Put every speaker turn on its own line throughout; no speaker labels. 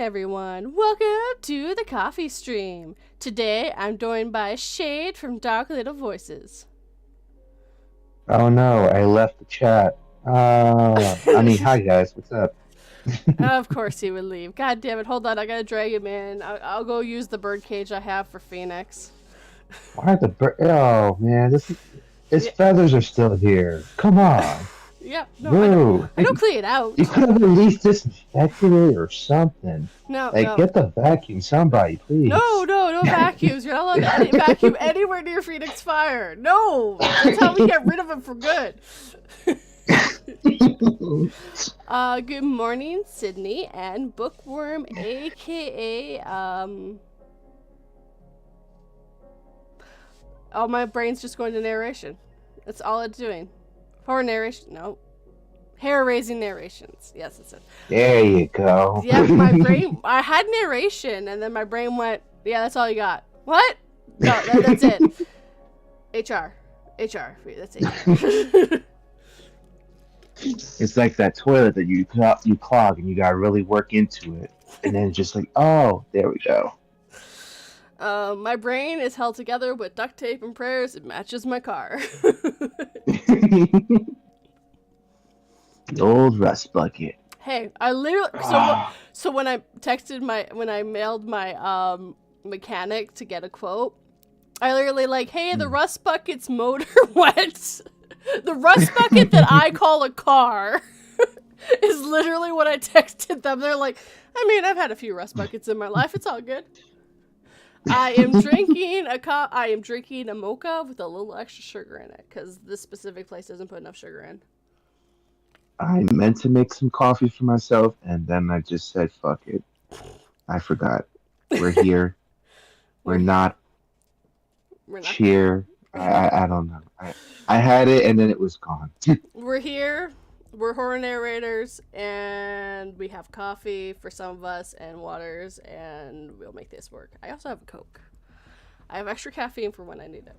everyone. Welcome to the coffee stream. Today I'm joined by Shade from Dark Little Voices.
Oh no, I left the chat. Hi guys, what's up?
Of course he would leave. God damn it. Hold on, I gotta drag him in. I'll go use the bird cage I have for Phoenix.
Why are the Oh man, his
Yeah,
feathers are still here. Come on,
yeah, no,
bro.
I don't clean it
You
out.
could have at least disinfected it or something.
No,
Like,
no.
get the vacuum, somebody,
No,
please.
no, no vacuums. You're not allowed to vacuum anywhere near Phoenix Fire. No, that's how we get rid of him for good. Good morning, Sydney and Bookworm, aka oh, my brain's just going to narration. That's all it's doing. Or narration? No, hair-raising narrations. Yes, that's it.
There you go.
Yeah, my brain. I had narration, and then my brain went, "Yeah, that's all you got." What? No, that's it. HR. That's HR.
It's like that toilet that you clog and you gotta really work into it, and then just like, oh, there we go.
My brain is held together with duct tape and prayers. It matches my car.
The old rust bucket.
Hey, I literally so when I mailed my mechanic to get a quote, I literally like, hey, the rust bucket's motor went. The rust bucket that I call a car is literally what I texted them. They're like, I mean, I've had a few rust buckets in my life. It's all good. I am drinking a mocha with a little extra sugar in it because this specific place doesn't put enough sugar in.
I meant to make some coffee for myself, and then I just said, fuck it. I forgot. We're here. We're
We're
not
we're not
cheer. I don't know. I had it, and then it was gone.
we're here. We're horror narrators, and we have coffee for some of us and waters, and we'll make this work. I also have a Coke. I have extra caffeine for when I need it.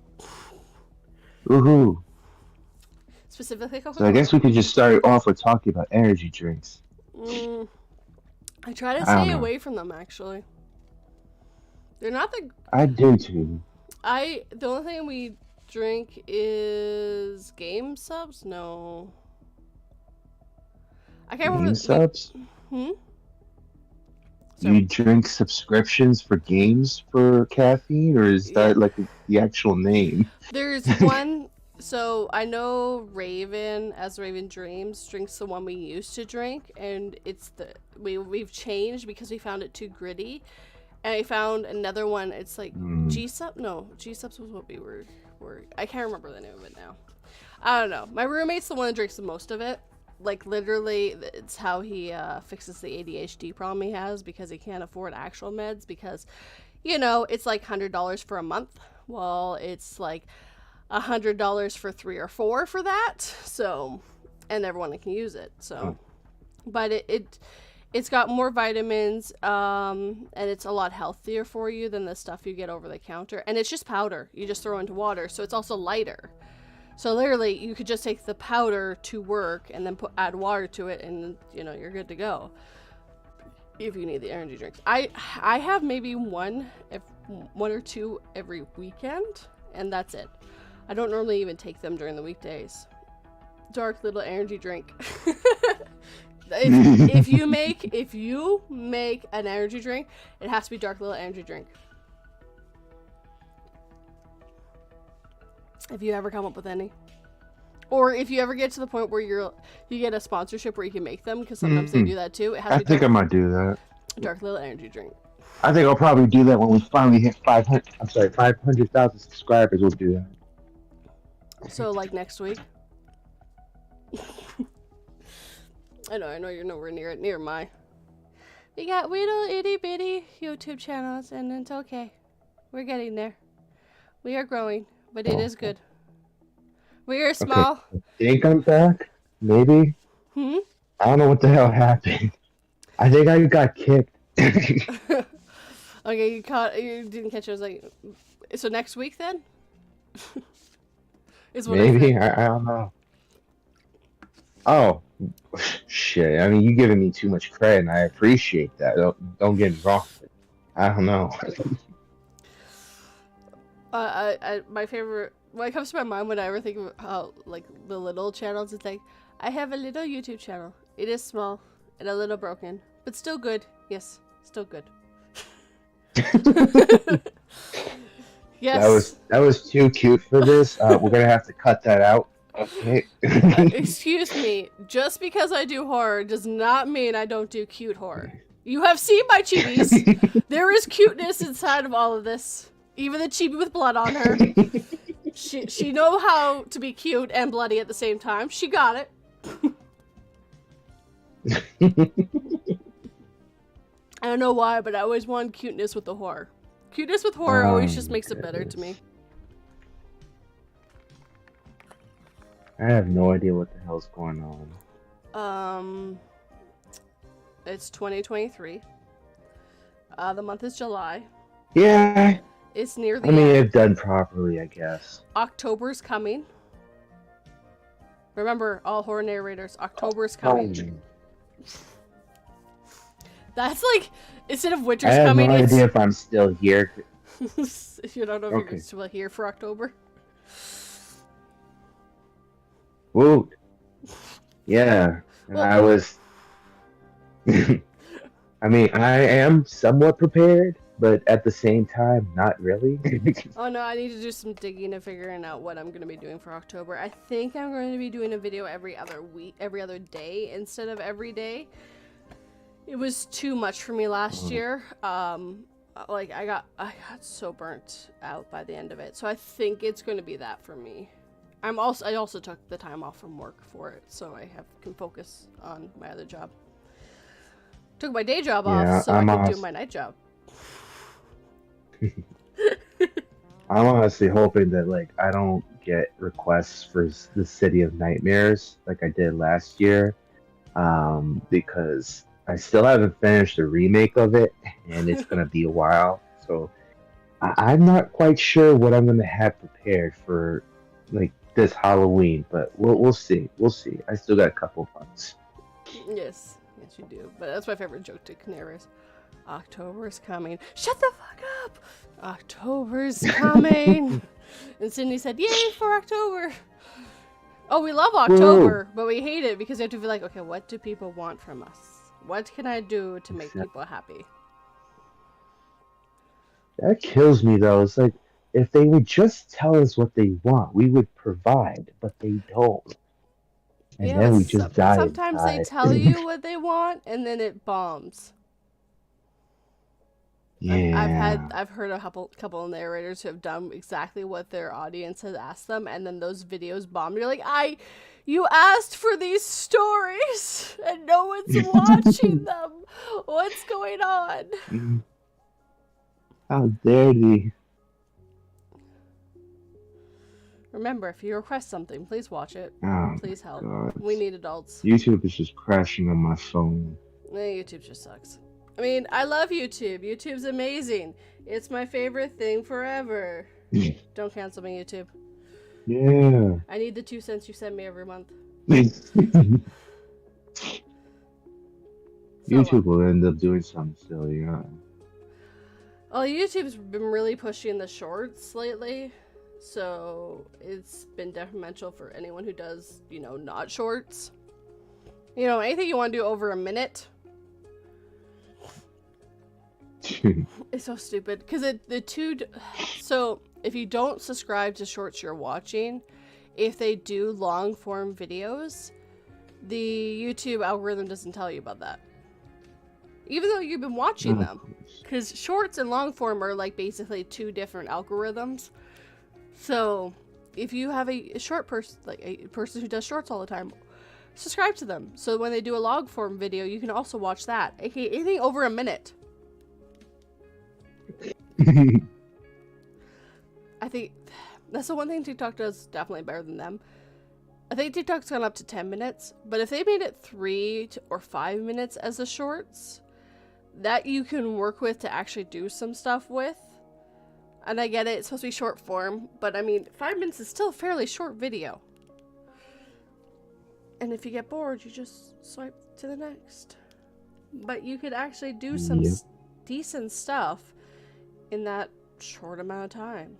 Woohoo.
Specifically
So I
Coca-Cola.
guess we could just start off with talking about energy drinks.
Mm, I try to
I don't
stay
know.
away from them, actually. They're not the...
I do too.
The only thing we drink is game subs? No. I can't
Game
remember...
subs?
Hmm?
You
So,
drink subscriptions for games for caffeine, or is
yeah.
that like the actual name?
There's one... So, I know Raven, as Raven Dreams, drinks the one we used to drink, and it's the... We've changed because we found it too gritty. And I found another one, it's like G-Sub? No, G-Subs was what we were... I can't remember the name of it now. I don't know. My roommate's the one that drinks the most of it. Like, literally, it's how he fixes the ADHD problem he has because he can't afford actual meds because, it's like $100 for a month. Well, it's like $100 for 3 or 4 for that. So, and everyone can use it. So, but it's got more vitamins, and it's a lot healthier for you than the stuff you get over the counter. And it's just powder. You just throw into water, so it's also lighter. So literally, you could just take the powder to work and then add water to it, and you're good to go. If you need the energy drinks, I have maybe one or two every weekend, and that's it. I don't normally even take them during the weekdays. Dark little energy drink. If you make an energy drink, it has to be dark little energy drink. If you ever come up with any, or if you ever get to the point where you get a sponsorship where you can make them, because sometimes they do that too. It has
I
to be
think I might do that.
dark little energy drink.
I think I'll probably do that when we finally hit 500. I'm sorry, 500,000 subscribers. We'll do that.
So like next week. I know you're nowhere near my. We got little itty bitty YouTube channels, and it's okay. We're getting there. We are growing, but it is good. We are small.
Okay. Think I'm back? Maybe.
Hmm.
I don't know what the hell happened. I think I got kicked.
Okay, you didn't catch it. I was like, so next week then? Is what
Maybe.
I said.
I don't know. Oh, shit. I mean, you giving me too much credit, and I appreciate that. Don't get me wrong. But I don't know.
My favorite what comes to my mind when I ever think of how like the little channels, it's like I have a little YouTube channel. It is small and a little broken, but still good. Yes, still good. Yes.
That was too cute for this. We're gonna have to cut that out. Okay.
Excuse me. Just because I do horror does not mean I don't do cute horror. You have seen my chibis. There is cuteness inside of all of this. Even the chibi with blood on her. She know how to be cute and bloody at the same time. She got it. I don't know why, but I always want cuteness with the horror. Cuteness with horror always just makes it better to me.
I have no idea what the hell's going
on. It's 2023. The month is July.
Yeah.
It's near the
end.
if
done properly, I guess.
October's coming. Remember, all horror narrators, October's coming. That's like, instead of winter's coming,
I have no idea if I'm still here.
You don't know if you're still here for October?
Whoa. Yeah. Well, I was... I mean, I am somewhat prepared, but at the same time, not really.
Oh no, I need to do some digging and figuring out what I'm going to be doing for October. I think I'm going to be doing a video every other week, every other day instead of every day. It was too much for me last year. Like I got so burnt out by the end of it. So I think it's going to be that for me. I also took the time off from work for it, so I can focus on my other job. Took my day job off so I could do my night job.
I'm honestly hoping that like I don't get requests for the City of Nightmares like I did last year, because I still haven't finished the remake of it, and it's gonna be a while. So I'm not quite sure what I'm gonna have prepared for like this Halloween, but we'll see. We'll see. I still got a couple months.
Yes, you do. But that's my favorite joke to Canaries. October's coming. Shut the fuck up! October's coming! And Sydney said, yay for October! Oh, we love October, but we hate it because we have to be like, okay, what do people want from us? What can I do to make people happy?
That kills me though. It's like, if they would just tell us what they want, we would provide, but they don't. And then we just die.
Sometimes they tell you what they want, and then it bombs.
Yeah.
I've heard a couple of narrators who have done exactly what their audience has asked them, and then those videos bomb. You're like, you asked for these stories, and no one's watching them. What's going on?
How dare they?
Remember, if you request something, please watch it.
Oh,
please help.
God.
We need adults.
YouTube is just crashing on my phone.
YouTube just sucks. I mean, I love YouTube. YouTube's amazing. It's my favorite thing forever. Don't cancel me, YouTube.
Yeah.
I need the 2 cents you send me every month.
YouTube will end up doing something silly, huh?
Well, YouTube's been really pushing the shorts lately. So it's been detrimental for anyone who does, not shorts. Anything you want to do over a minute. It's so stupid because so if you don't subscribe to shorts you're watching, if they do long form videos, the YouTube algorithm doesn't tell you about that, even though you've been watching them, because shorts and long form are like basically two different algorithms. So if you have a short person, like a person who does shorts all the time, subscribe to them, so when they do a long form video you can also watch that. Okay, anything over a minute. I think that's the one thing TikTok does definitely better than them. I think TikTok's gone up to 10 minutes, but if they made it 3 or 5 minutes as the shorts, that you can work with to actually do some stuff with. And I get it, it's supposed to be short form, but I mean, 5 minutes is still a fairly short video. And if you get bored, you just swipe to the next. But you could actually do some
Yep.
decent stuff in that short amount of time.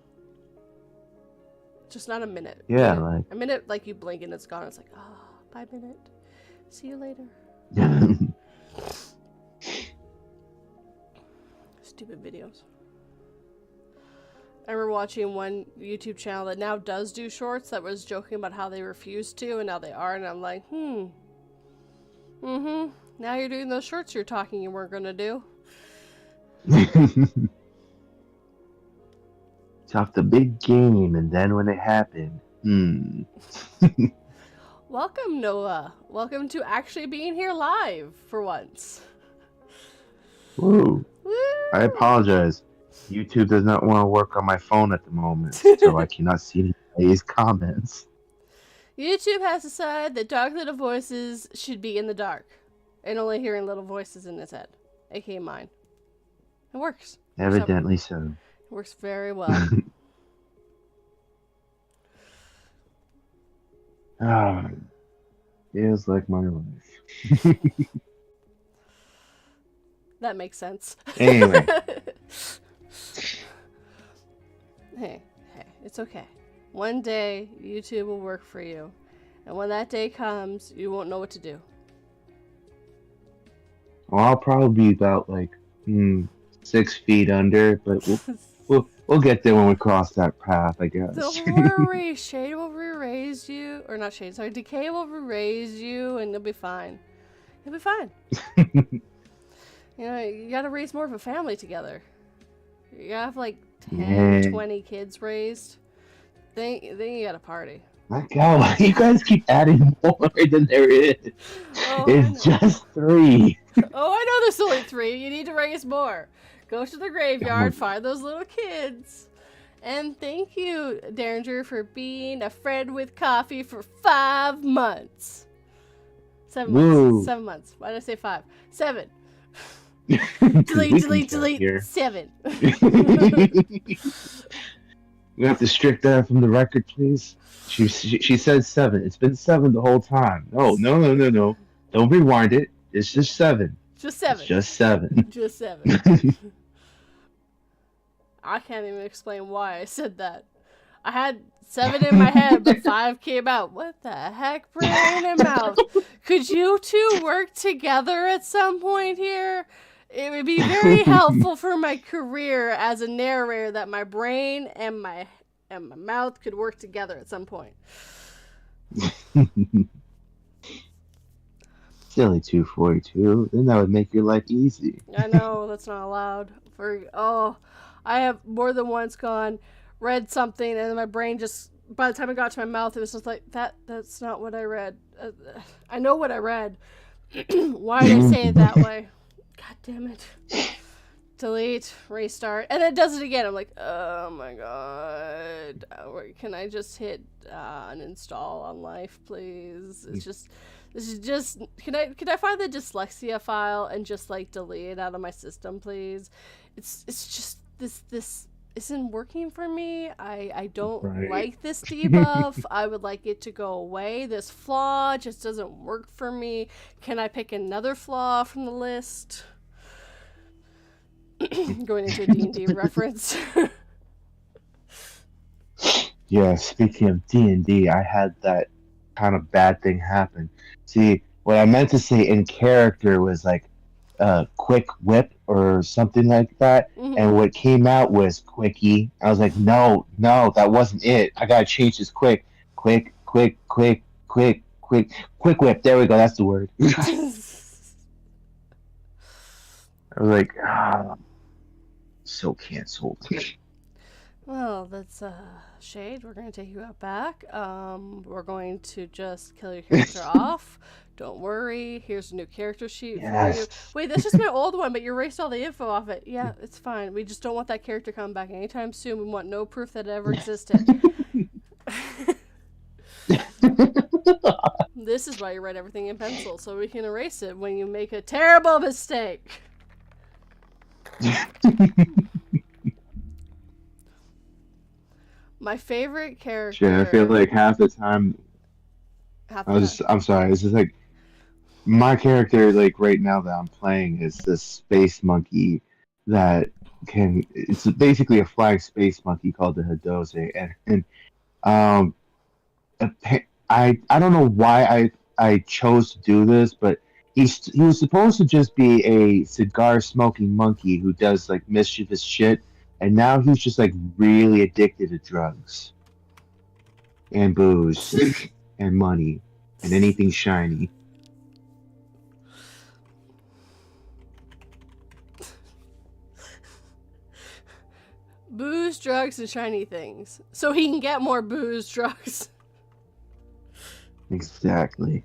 Just not a minute.
Yeah, like
a minute, like you blink and it's gone. It's like, oh, bye minute. See you later. Stupid videos. I remember watching one YouTube channel that now does do shorts that was joking about how they refused to and now they are, and I'm like, now you're doing those shorts you're talking you weren't gonna do.
Talk the big game, and then when it happened,
Welcome, Noah. Welcome to actually being here live for once.
Woo.
Woo!
I apologize. YouTube does not want to work on my phone at the moment, so I cannot see anybody's comments.
YouTube has decided that dark little voices should be in the dark and only hearing little voices in his head, aka mine. It works.
Evidently so.
It works very well.
Feels like my life.
That makes sense.
Anyway.
Hey, it's okay. One day, YouTube will work for you. And when that day comes, you won't know what to do.
Well, I'll probably be about 6 feet under, but we'll get there when we cross that path, I guess.
Don't worry, Shade will re-raise you. Or not Shade, sorry, Decay will re-raise you and you'll be fine. You'll be fine. You gotta raise more of a family together. You gotta have 10, 20 kids raised. Then you gotta party.
My God, you guys keep adding more than there is.
Oh,
it's just 3.
Oh, I know there's only 3. You need to raise more. Go to the graveyard, find those little kids. And thank you, Derringer, for being a friend with coffee for 5 months. 7 months. 7 months. Why did I say 5? 7. delete. 7.
We have to strike that from the record, please. She said 7. It's been 7 the whole time. No. Don't rewind it. It's just 7.
Just 7.
It's just 7.
Just 7. I can't even explain why I said that. I had 7 in my head, but 5 came out. What the heck, brain and mouth? Could you two work together at some point here? It would be very helpful for my career as a narrator that my brain and my mouth could work together at some point.
Silly 242. Then that would make your life easy.
I know, that's not allowed. I have more than once read something, and then my brain just, by the time it got to my mouth, it was just like, that's not what I read. I know what I read. Why did I say it that way? God damn it. Delete, restart, and it does it again. I'm like, oh my God. Can I just hit uninstall on life, please? This is just, can I find the dyslexia file and just delete it out of my system, please? It's just, this isn't working for me. I don't like this debuff. I would like it to go away. This flaw just doesn't work for me. Can I pick another flaw from the list? Going into a D&D reference.
Yeah, speaking of D&D, I had that kind of bad thing happen. See, what I meant to say in character was quick whip or something like that, and what came out was quickie. I was like, no, that wasn't it. I gotta change this quick whip. There we go. That's the word. I was like, so canceled.
Well, that's Shade. We're going to take you out back. We're going to just kill your character off. Don't worry. Here's a new character sheet for you. Wait, that's just my old one, but you erased all the info off it. Yeah, it's fine. We just don't want that character coming back anytime soon. We want no proof that it ever existed. This is why you write everything in pencil, so we can erase it when you make a terrible mistake. My favorite character.
Shit, I feel like half the time
half the time.
I'm sorry. It's just like my character, like right now that I'm playing, is this space monkey that can. It's basically a flying space monkey called the Hadose, and um, I don't know why I chose to do this, but he was supposed to just be a cigar smoking monkey who does like mischievous shit, and now he's just like really addicted to drugs and booze and money and anything shiny.
Booze, drugs, and shiny things. So he can get more booze, drugs.
Exactly.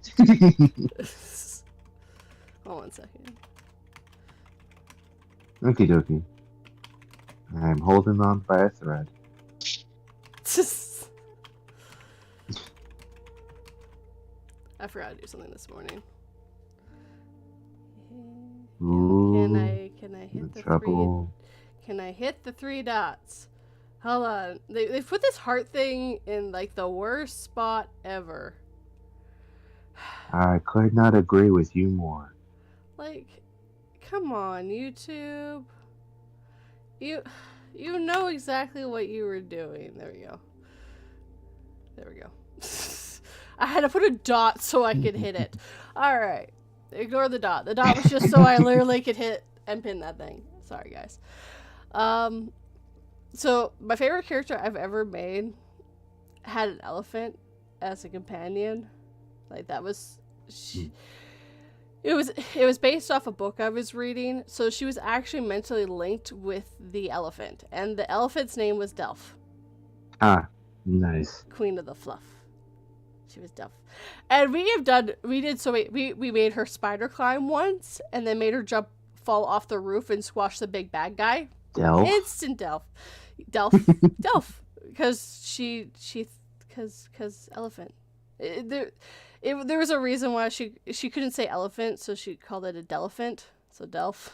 Hold on 2nd.
Okie dokie. I'm holding on by a thread.
I forgot to do something this morning.
Ooh,
Can I hit the
trouble.
Can I hit the 3 dots? Hold on. They put this heart thing in like the worst spot ever.
I could not agree with you more.
Like, come on, YouTube. You know exactly what you were doing. There we go. There we go. I had to put a dot so I could hit it. Alright. Ignore the dot. The dot was just so I literally could hit and pin that thing. Sorry, guys. So, my favorite character I've ever made had an elephant as a companion. Like, that was... It was based off a book I was reading, so she was actually mentally linked with the elephant. And the elephant's name was Delph.
Ah, nice.
Queen of the Fluff. She was Delph. And we made her spider climb once, and then made her fall off the roof and squash the big bad guy.
Delph?
Instant Delph. Delph. Because because elephant. There was a reason why she couldn't say elephant, so she called it a Delphant. So Delph.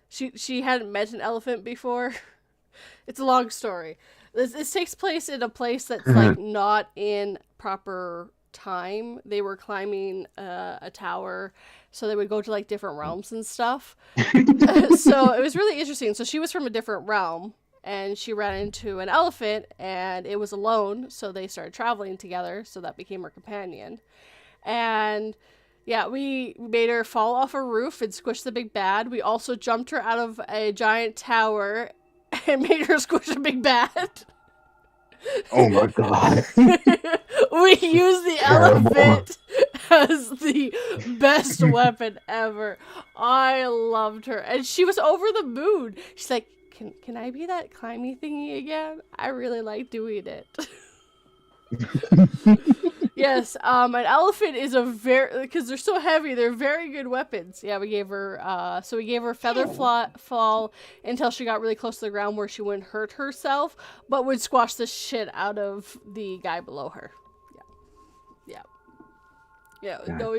She hadn't met an elephant before. It's a long story. This takes place in a place that's like not in proper time. They were climbing a tower, so they would go to like different realms and stuff. So it was really interesting. So she was from a different realm, and she ran into an elephant, and it was alone, so they started traveling together, so that became her companion. And yeah, we made her fall off a roof and squish the big bad. We also jumped her out of a giant tower and made her squish a big bad.
Oh my god.
We used the elephant as the best weapon ever. I loved her. And she was over the moon. She's like, Can I be that climby thingy again? I really like doing it. Yes, an elephant is because they're so heavy, they're very good weapons. Yeah, we gave her feather fall until she got really close to the ground where she wouldn't hurt herself, but would squash the shit out of the guy below her. Yeah. No,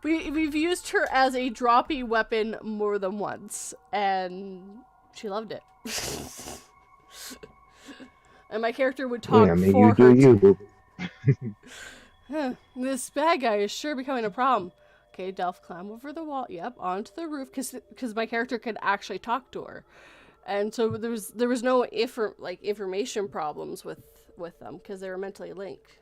we've used her as a droppy weapon more than once, and she loved it. And my character would talk for her. This bad guy is sure becoming a problem. Okay, Delph, climb over the wall. Yep, onto the roof, because my character could actually talk to her, and so there was no information problems with them because they were mentally linked.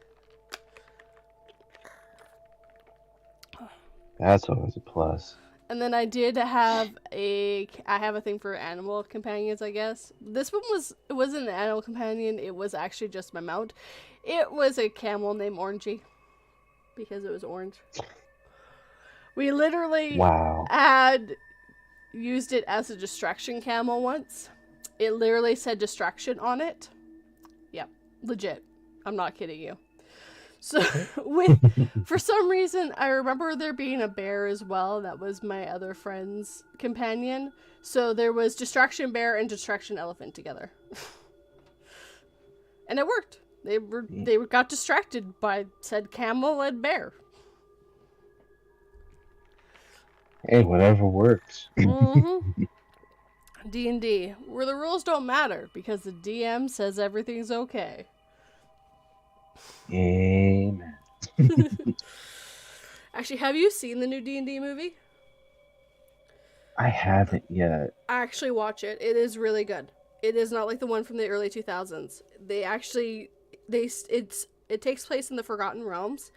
That's always a plus.
And then I did have I have a thing for animal companions, I guess. This one it wasn't an animal companion, it was actually just my mount. It was a camel named Orangey, because it was orange. We literally had used it as a distraction camel once. It literally said distraction on it. Yep, legit. I'm not kidding you. So, for some reason, I remember there being a bear as well. That was my other friend's companion. So there was distraction bear and distraction elephant together. And it worked. They got distracted by said camel and bear.
Hey, whatever works.
Mm-hmm. D&D, where the rules don't matter because the DM says everything's okay.
Amen.
Actually, have you seen the new D&D movie?
I haven't yet.
Actually watch it. It is really good. It is not like the one from the early 2000s. It takes place in the Forgotten Realms.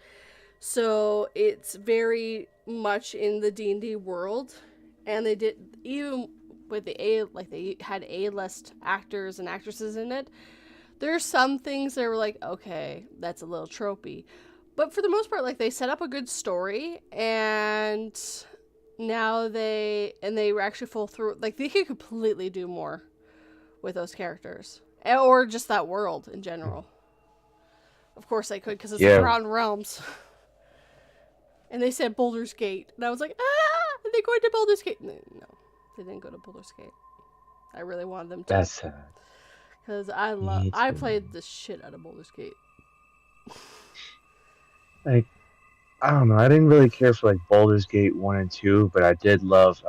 So it's very much in the D&D world, and they did, even with they had A-list actors and actresses in it. There's some things that were like, okay, that's a little tropey. But for the most part, like, they set up a good story, and now they were actually full through, like, they could completely do more with those characters, or just that world in general. Of course they could, because it's the
Yeah,
Forgotten Realms. And they said Boulder's Gate, and I was like, ah, are they going to Boulder's Gate? No, they didn't go to Boulder's Gate. I really wanted them to,
that's sad.
because
Me
I
too.
played the shit out of Boulder's Gate.
Like, I don't know. I didn't really care for like Baldur's Gate 1 and 2, but I did love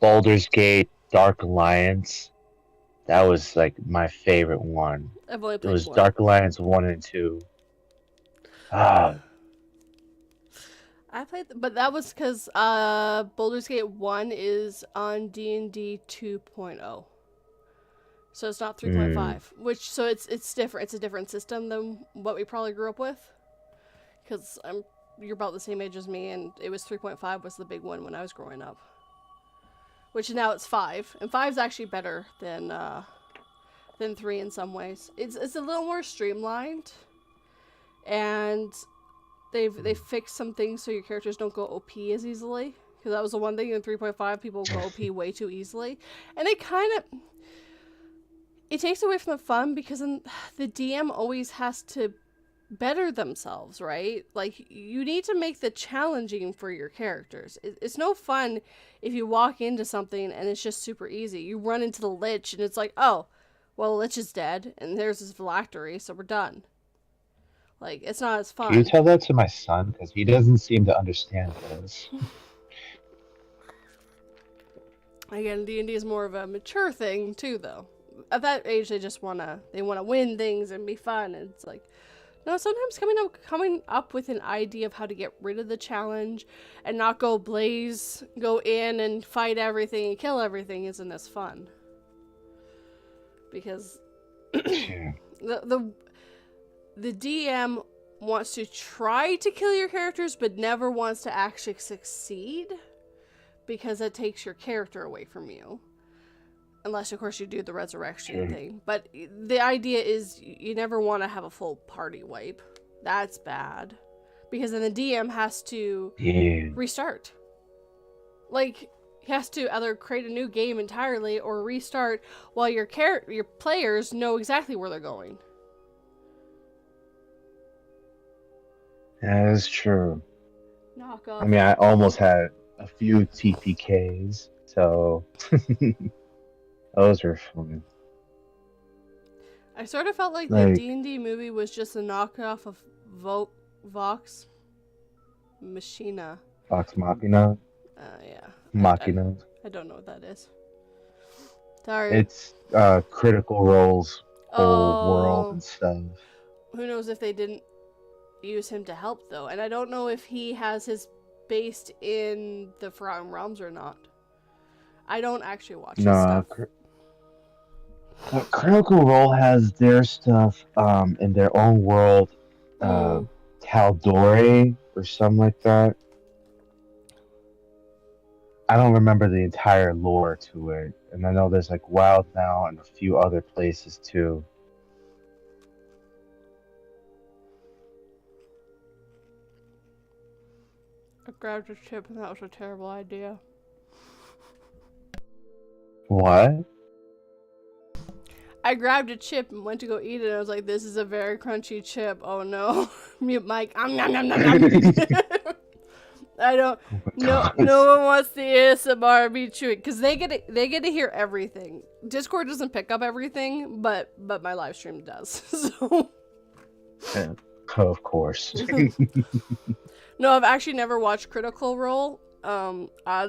Baldur's Gate Dark Alliance. That was like my favorite one.
I've only
It
played
was
one.
Dark Alliance 1 and 2. Ah,
I played, but that was because Baldur's Gate 1 is on D&D 2.0. So it's not
mm,
3.5, so it's different. It's a different system than what we probably grew up with. Because you're about the same age as me, and it was 3.5 was the big one when I was growing up. Which now it's 5, and 5 is actually better than 3 in some ways. It's a little more streamlined, and they've fixed some things so your characters don't go OP as easily. Because that was the one thing in 3.5, people go OP way too easily, and it takes away from the fun, because then the DM always has to better themselves, right? Like, you need to make the challenging for your characters. It's no fun if you walk into something and it's just super easy. You run into the Lich and it's like, oh, well, the Lich is dead and there's this phylactery, so we're done. Like, it's not as
can you
fun.
tell that to my son? Because he doesn't seem to understand this.
Again, D&D is more of a mature thing too, though. At that age, they wanna win things and be fun, and it's like, no, sometimes coming up with an idea of how to get rid of the challenge and not go in and fight everything and kill everything isn't as fun. Because
Yeah.
the DM wants to try to kill your characters but never wants to actually succeed, because it takes your character away from you. Unless, of course, you do the resurrection thing. But the idea is you never want to have a full party wipe. That's bad. Because then the DM has to
Yeah.
restart. Like, he has to either create a new game entirely or restart while your players know exactly where they're going.
That is true.
Knock
I
off.
mean, I almost had a few TPKs, so those were fun.
I sort of felt like the
Like
D&D movie was just a knockoff of Vox Machina.
Vox Machina,
Yeah.
Machina.
I don't know what that is. Sorry.
It's Critical Role's whole world
Oh,
and stuff.
who knows if they didn't use him to help, though. And I don't know if he has his based in the Forgotten Realms or not. I don't actually watch his
No,
stuff.
Critical Role has their stuff in their own world, uh,
Mm.
Taldore or something like that. I don't remember the entire lore to it, and I know there's like Wild now and a few other places too.
I grabbed a chip and that was a terrible idea.
What?
I grabbed a chip and went to go eat it, and I was like, this is a very crunchy chip. Oh no. Mute mic. Nom nom nom nom. I don't. No one wants the ASMR me chewing, because they get to hear everything. Discord doesn't pick up everything, but my live stream does. So
Yeah, of course.
no, I've actually never watched Critical Role. I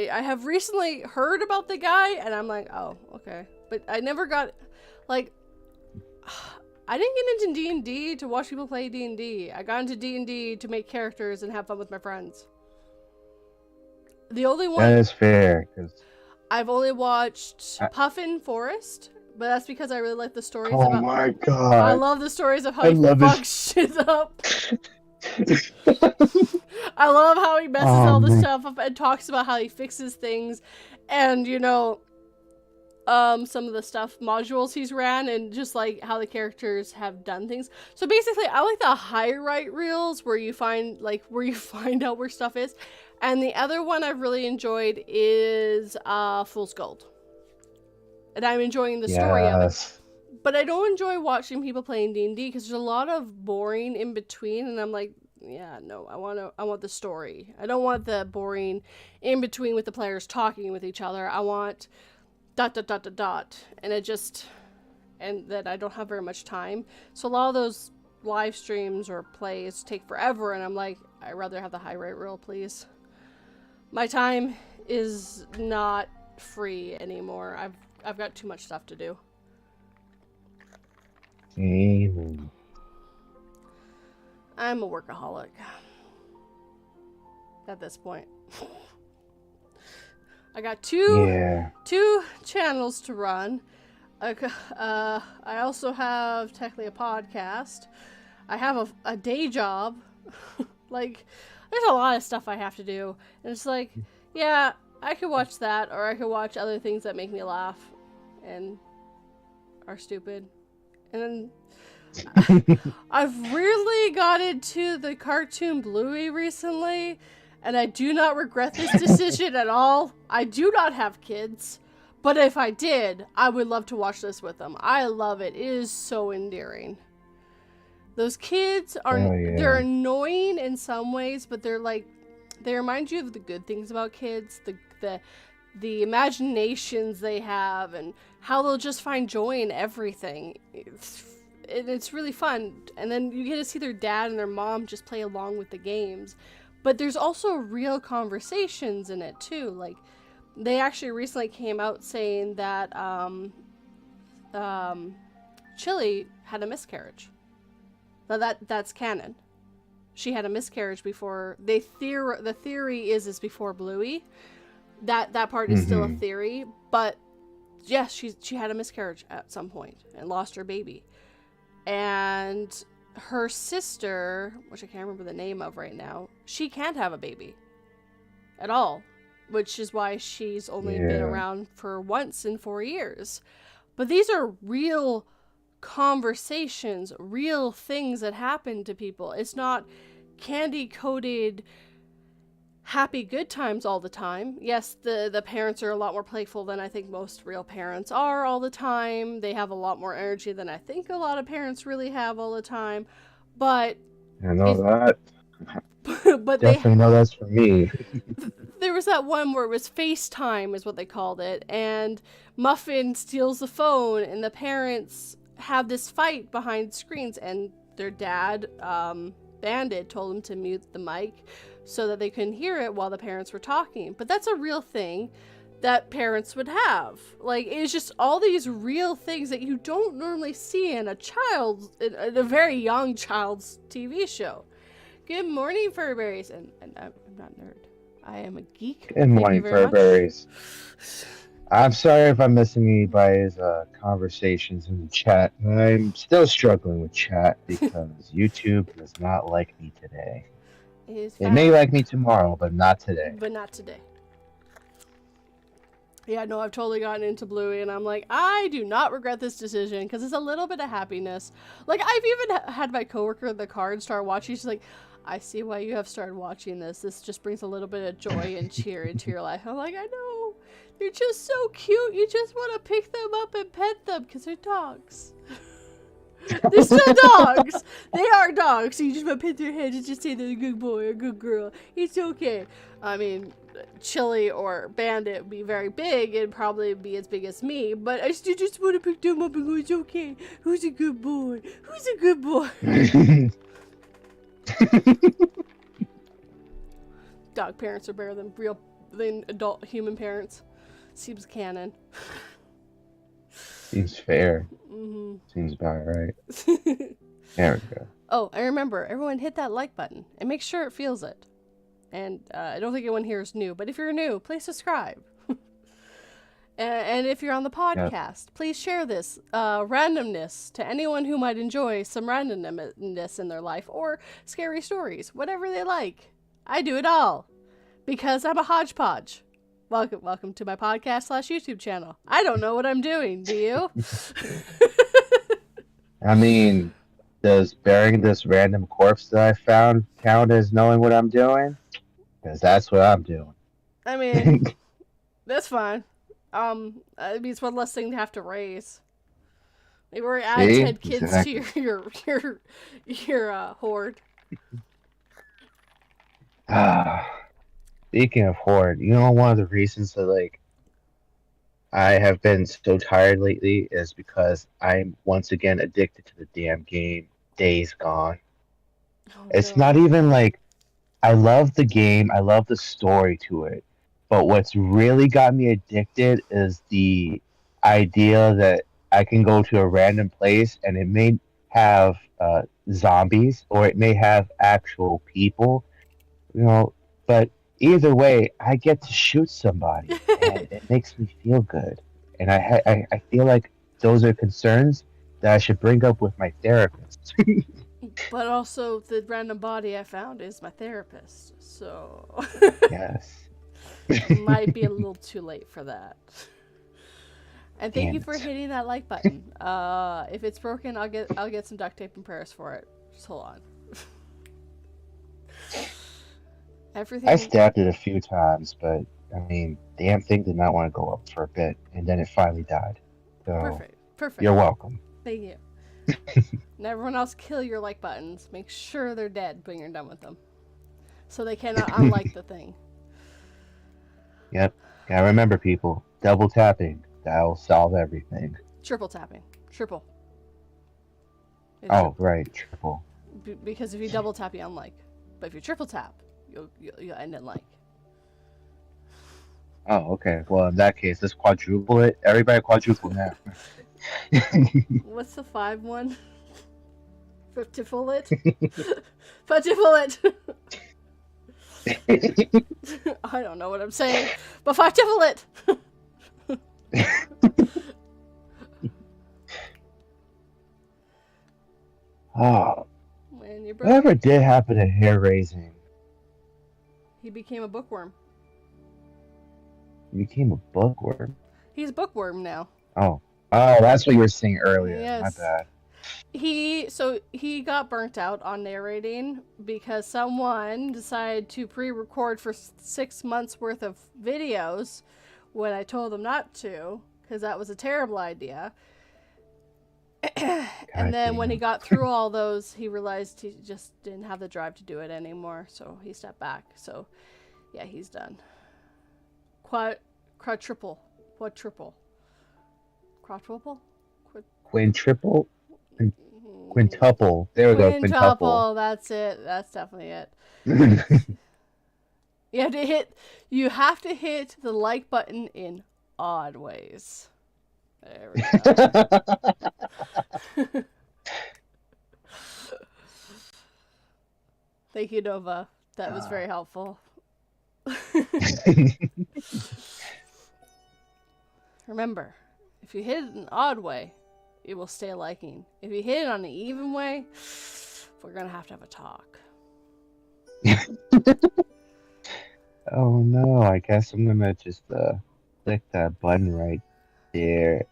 have recently heard about the guy, and I'm like, oh, okay, but I never got, like, I didn't get into D&D to watch people play D&D. I got into D&D to make characters and have fun with my friends. The only one
That is fair, because
I've only watched Puffin Forest, but that's because I really like the stories
oh
about.
my
I
god,
love the stories of how
I
he
love
fucks shit up. I love how he messes all this stuff up and talks about how he fixes things, and some of the stuff modules he's ran, and just like how the characters have done things. So basically, I like the highlight reels where you find out where stuff is, and the other one I've really enjoyed is Fool's Gold, and I'm enjoying the story of it. But I don't enjoy watching people playing D&D because there's a lot of boring in between, and I'm like, yeah, no, I want the story. I don't want the boring in between with the players talking with each other. I want ... and that I don't have very much time. So a lot of those live streams or plays take forever, and I'm like, I'd rather have the high rate reel, please. My time is not free anymore. I've got too much stuff to do.
Amen.
I'm a workaholic at this point. I got two channels to run. I also have technically a podcast. I have a day job. Like, there's a lot of stuff I have to do. And it's like, yeah, I could watch that, or I could watch other things that make me laugh and are stupid. And then I've really got into the cartoon Bluey recently, and I do not regret this decision at all. I do not have kids, but if I did, I would love to watch this with them. I love it. It is so endearing. Those kids are, they're annoying in some ways, but they're like, they remind you of the good things about kids, the imaginations they have, and how they'll just find joy in everything. It's really fun. And then you get to see their dad and their mom just play along with the games. But there's also real conversations in it too. Like, they actually recently came out saying that Chili had a miscarriage. Now that's canon. She had a miscarriage before. The theory is before Bluey. That part is still a theory, but yes, she had a miscarriage at some point and lost her baby. And her sister, which I can't remember the name of right now, she can't have a baby at all, which is why she's only been around for once in 4 years. But these are real conversations, real things that happen to people. It's not candy-coated happy good times all the time. Yes, the parents are a lot more playful than I think most real parents are all the time. They have a lot more energy than I think a lot of parents really have all the time. But
I know that.
but
definitely know that's for me.
There was that one where it was FaceTime is what they called it, and Muffin steals the phone, and the parents have this fight behind screens, and their dad, Bandit, told them to mute the mic so that they couldn't hear it while the parents were talking. But that's a real thing that parents would have. Like, it's just all these real things that you don't normally see in in a very young child's TV show. Good morning, Furberries. And I'm not a nerd. I am a geek.
Good morning, Furberries. I'm sorry if I'm missing anybody's conversations in the chat. I'm still struggling with chat because YouTube does not like me today. They may like me tomorrow, but not today.
Yeah, no, I've totally gotten into Bluey, and I'm like, I do not regret this decision, because it's a little bit of happiness. Like, I've even had my coworker in the car and start watching. She's like, I see why you have started watching this. This just brings a little bit of joy and cheer into your life. I'm like, I know. They're just so cute. You just want to pick them up and pet them, because they're dogs. They're still dogs. They are dogs. So you just want to pet their heads and just say they're a good boy or a good girl. It's okay. I mean, Chili or Bandit would be very big and probably be as big as me, but I still just want to pick them up and go, it's okay. Who's a good boy? Who's a good boy? Dog parents are better than adult human parents. Seems canon.
Seems fair.
Mm-hmm.
Seems about right. There we go.
Oh, and remember, everyone hit that like button and make sure it feels it. And I don't think anyone here is new, but if you're new, please subscribe. And if you're on the
Yep.
podcast, please share this randomness to anyone who might enjoy some randomness in their life or scary stories, whatever they like. I do it all because I'm a hodgepodge. Welcome to my podcast / YouTube channel. I don't know what I'm doing. Do you?
I mean, does burying this random corpse that I found count as knowing what I'm doing? Because that's what I'm doing.
I mean, that's fine. It means one less thing to have to raise. Maybe we're add
See?
10 kids
Exactly.
to your horde.
Speaking of horde, you know one of the reasons that I have been so tired lately is because I'm once again addicted to the damn game Days Gone.
Oh
It's
no.
not even like I love the game, I love the story to it. But what's really got me addicted is the idea that I can go to a random place and it may have zombies or it may have actual people, you know, but either way, I get to shoot somebody and it makes me feel good. And I feel like those are concerns that I should bring up with my therapist.
But also, the random body I found is my therapist, so
Yes.
might be a little too late for that. And thank
Damn
you for
it.
hitting that like button. If it's broken, I'll get some duct tape and prayers for it. Just hold on.
I
Everything
stabbed it a few times, but I mean, damn thing did not want to go up for a bit, and then it finally died. So
perfect. Perfect.
you're welcome.
Thank you. And everyone else, kill your like buttons. Make sure they're dead when you're done with them, so they cannot unlike the thing.
Yep. Gotta remember, people. Double tapping. That'll solve everything.
Triple tapping. Triple.
Oh, right. Triple.
Because if you double tap, you unlike. But if you triple tap, you'll end in like.
Oh, okay. Well, in that case, let's quadruple it. Everybody quadruple now.
What's the 5-1? Fiftiful it? Fiftiful it! I don't know what I'm saying, but fiftiful it!
Oh,
When you broke
whatever
it,
did happen to hair raising?
he became a bookworm.
He became a bookworm.
He's a bookworm now.
Oh. Oh, that's what you were saying earlier. My
Yes.
bad.
He got burnt out on narrating because someone decided to pre-record for 6 months worth of videos when I told them not to, because that was a terrible idea. And then when he got through all those, he realized he just didn't have the drive to do it anymore, so he stepped back. So yeah, he's done. Quadruple.
Quintuple? Quintuple. There we go, quintuple.
That's it. That's definitely it. You have to hit the like button in odd ways. There we go. Thank you, Nova. That was very helpful. Remember, if you hit it in an odd way, it will stay liking. If you hit it on an even way, we're gonna have to have a talk.
Oh no, I guess I'm gonna just click that button right there.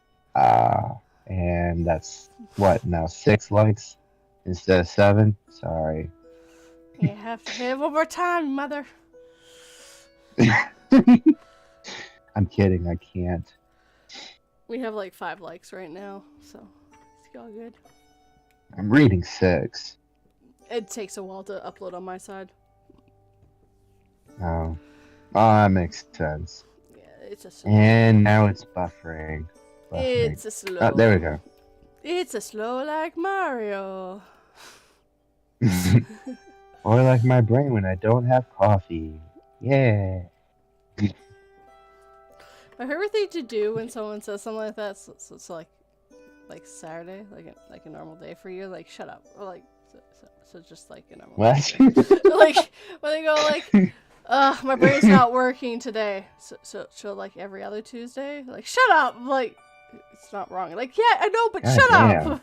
And that's what now, 6 likes instead of 7? Sorry.
You have to hit it one more time, mother.
I'm kidding, I can't.
We have like 5 likes right now, so it's all good.
I'm reading 6.
It takes a while to upload on my side.
Oh. Oh, that makes sense.
Yeah, it's a slow.
And now it's buffering.
It's a slow.
Oh, there we go.
It's a slow like Mario.
Or like my brain when I don't have coffee. Yeah.
My favorite thing to do when someone says something like that, so it's like, Like Saturday, like a normal day for you. Like shut up. Or like so just like a normal
What?
day. Like when they go like, my brain's not working today. So like every other Tuesday. Like shut up. Like it's not wrong. Like yeah, I know, but
God
shut
damn.
up.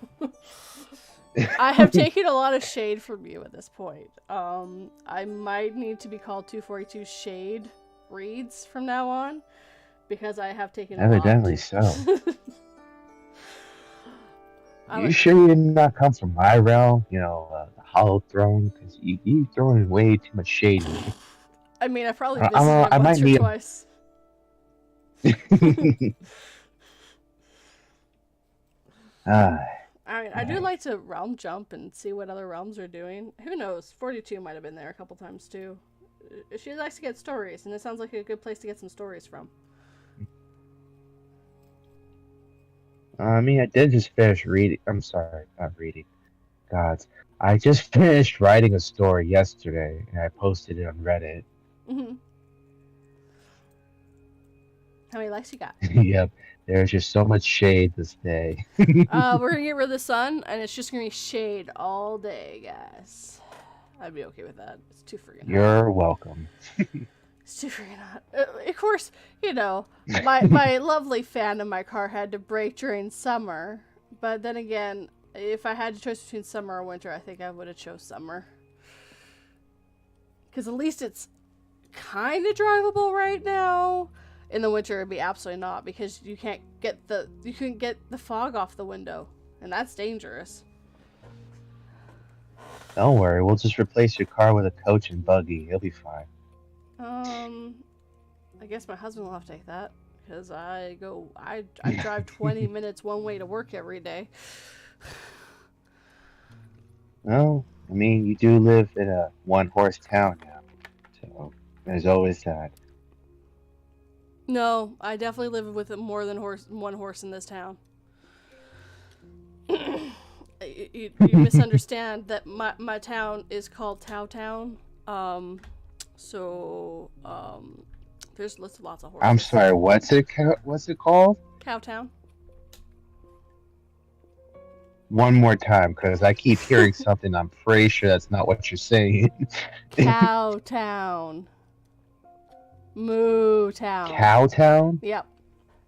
I have taken a lot of shade from you at this point. I might need to be called 242 Shade Reads from now on because I have taken a lot.
Evidently so.
I'm
You
like,
sure you did not come from my realm? You know, the Hollow Throne? Because you throwing way too much shade here.
I mean, I probably visited it
I
once
might
or
need.
twice.
Ah,
I mean, I do like to realm jump and see what other realms are doing. Who knows? 42 might have been there a couple times too. She likes to get stories, and it sounds like a good place to get some stories from.
I mean, I did just finish reading. I'm sorry, not reading. Gods. I just finished writing a story yesterday, and I posted it on Reddit.
Mm-hmm. How many likes you got?
Yep, there's just so much shade this day.
We're gonna get rid of the sun, and it's just gonna be shade all day, guys. I'd be okay with that. It's too freaking hot.
You're welcome.
It's too freaking hot. Of course, you know, my lovely fan of my car had to break during summer. But then again, if I had to choose between summer or winter, I think I would have chose summer. Because at least it's kind of drivable right now. In the winter, it'd be absolutely not because you couldn't get the fog off the window, and that's dangerous.
Don't worry, we'll just replace your car with a coach and buggy. It'll be fine.
I guess my husband will have to take that because I drive 20 minutes one way to work every day.
Well, I mean, you do live in a one-horse town now, so there's always that.
No, I definitely live with more than one horse in this town. You misunderstand that my town is called Tow Town. There's lots of horses.
I'm sorry, what's it called?
Cowtown.
One more time, because I keep hearing something. I'm pretty sure that's not what you're saying.
Cowtown. Moo Town.
Cowtown?
Yep.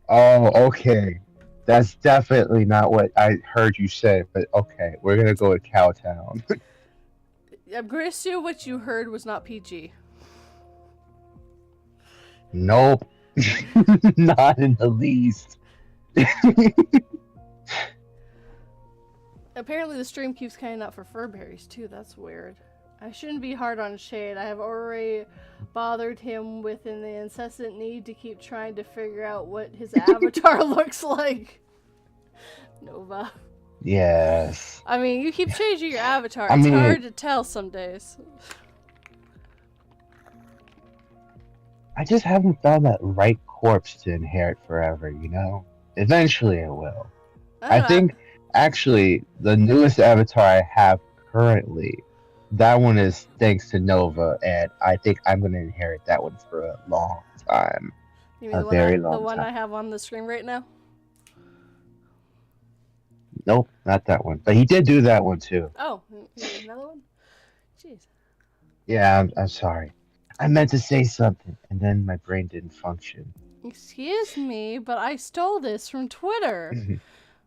Oh, okay. That's definitely not what I heard you say, but okay, we're gonna go with Cowtown.
I'm going to assume what you heard was not PG.
Nope. Not in the least.
Apparently the stream keeps cutting out for furberries too. That's weird. I shouldn't be hard on Shade. I have already bothered him with the incessant need to keep trying to figure out what his avatar looks like. Nova.
Yes.
I mean, you keep changing your avatar. It's hard to tell some days.
I just haven't found that right corpse to inherit forever, you know? Eventually I will. I think, actually, the newest avatar I have currently, that one is thanks to Nova, and I think I'm going to inherit that one for a long time.
You mean the one I have on the screen right now?
Nope, not that one. But he did do that one too.
Oh, another one? Jeez.
Yeah, I'm sorry. I meant to say something, and then my brain didn't function.
Excuse me, but I stole this from Twitter.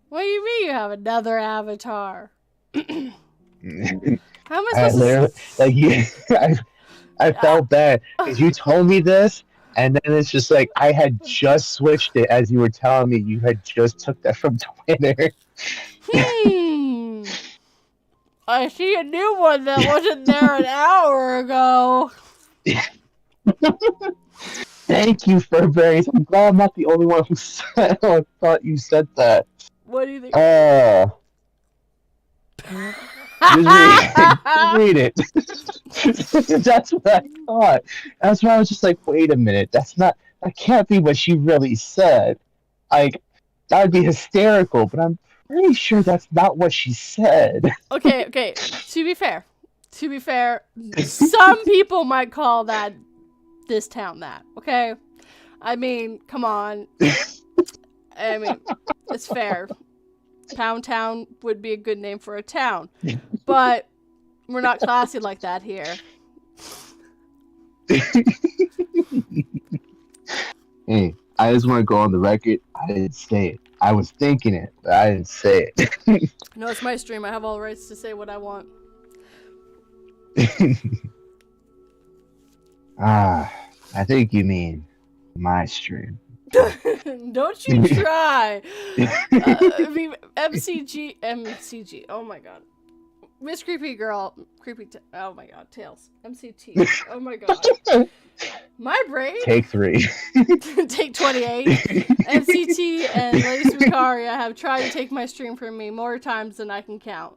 What do you mean you have another avatar? How am I supposed
to... I felt bad, because you told me this, and then it's just like, I had just switched it as you were telling me you had just took that from Twitter.
I see a new one that wasn't there an hour ago.
Thank you, Furberries. I'm glad I'm not the only one who thought you said that.
What do you think?
Just read it. That's what I thought. That's why I was just like, wait a minute. That can't be what she really said. Like, that would be hysterical, but I'm pretty sure that's not what she said.
Okay. To be fair, some people might call this town that. Okay, I mean, come on. I mean, it's fair. Pound Town would be a good name for a town. But we're not classy like that here.
Hey, I just want to go on the record. I didn't say it. I was thinking it, but I didn't say it.
No, it's my stream. I have all the rights to say what I want.
I think you mean my stream.
Don't you try. MCG. Oh my god. Miss Creepy Girl. Oh my god. Tails. MCT. Oh my god. My brain.
Take 3.
Take 28. MCT and Lady Vicaria have tried to take my stream from me more times than I can count.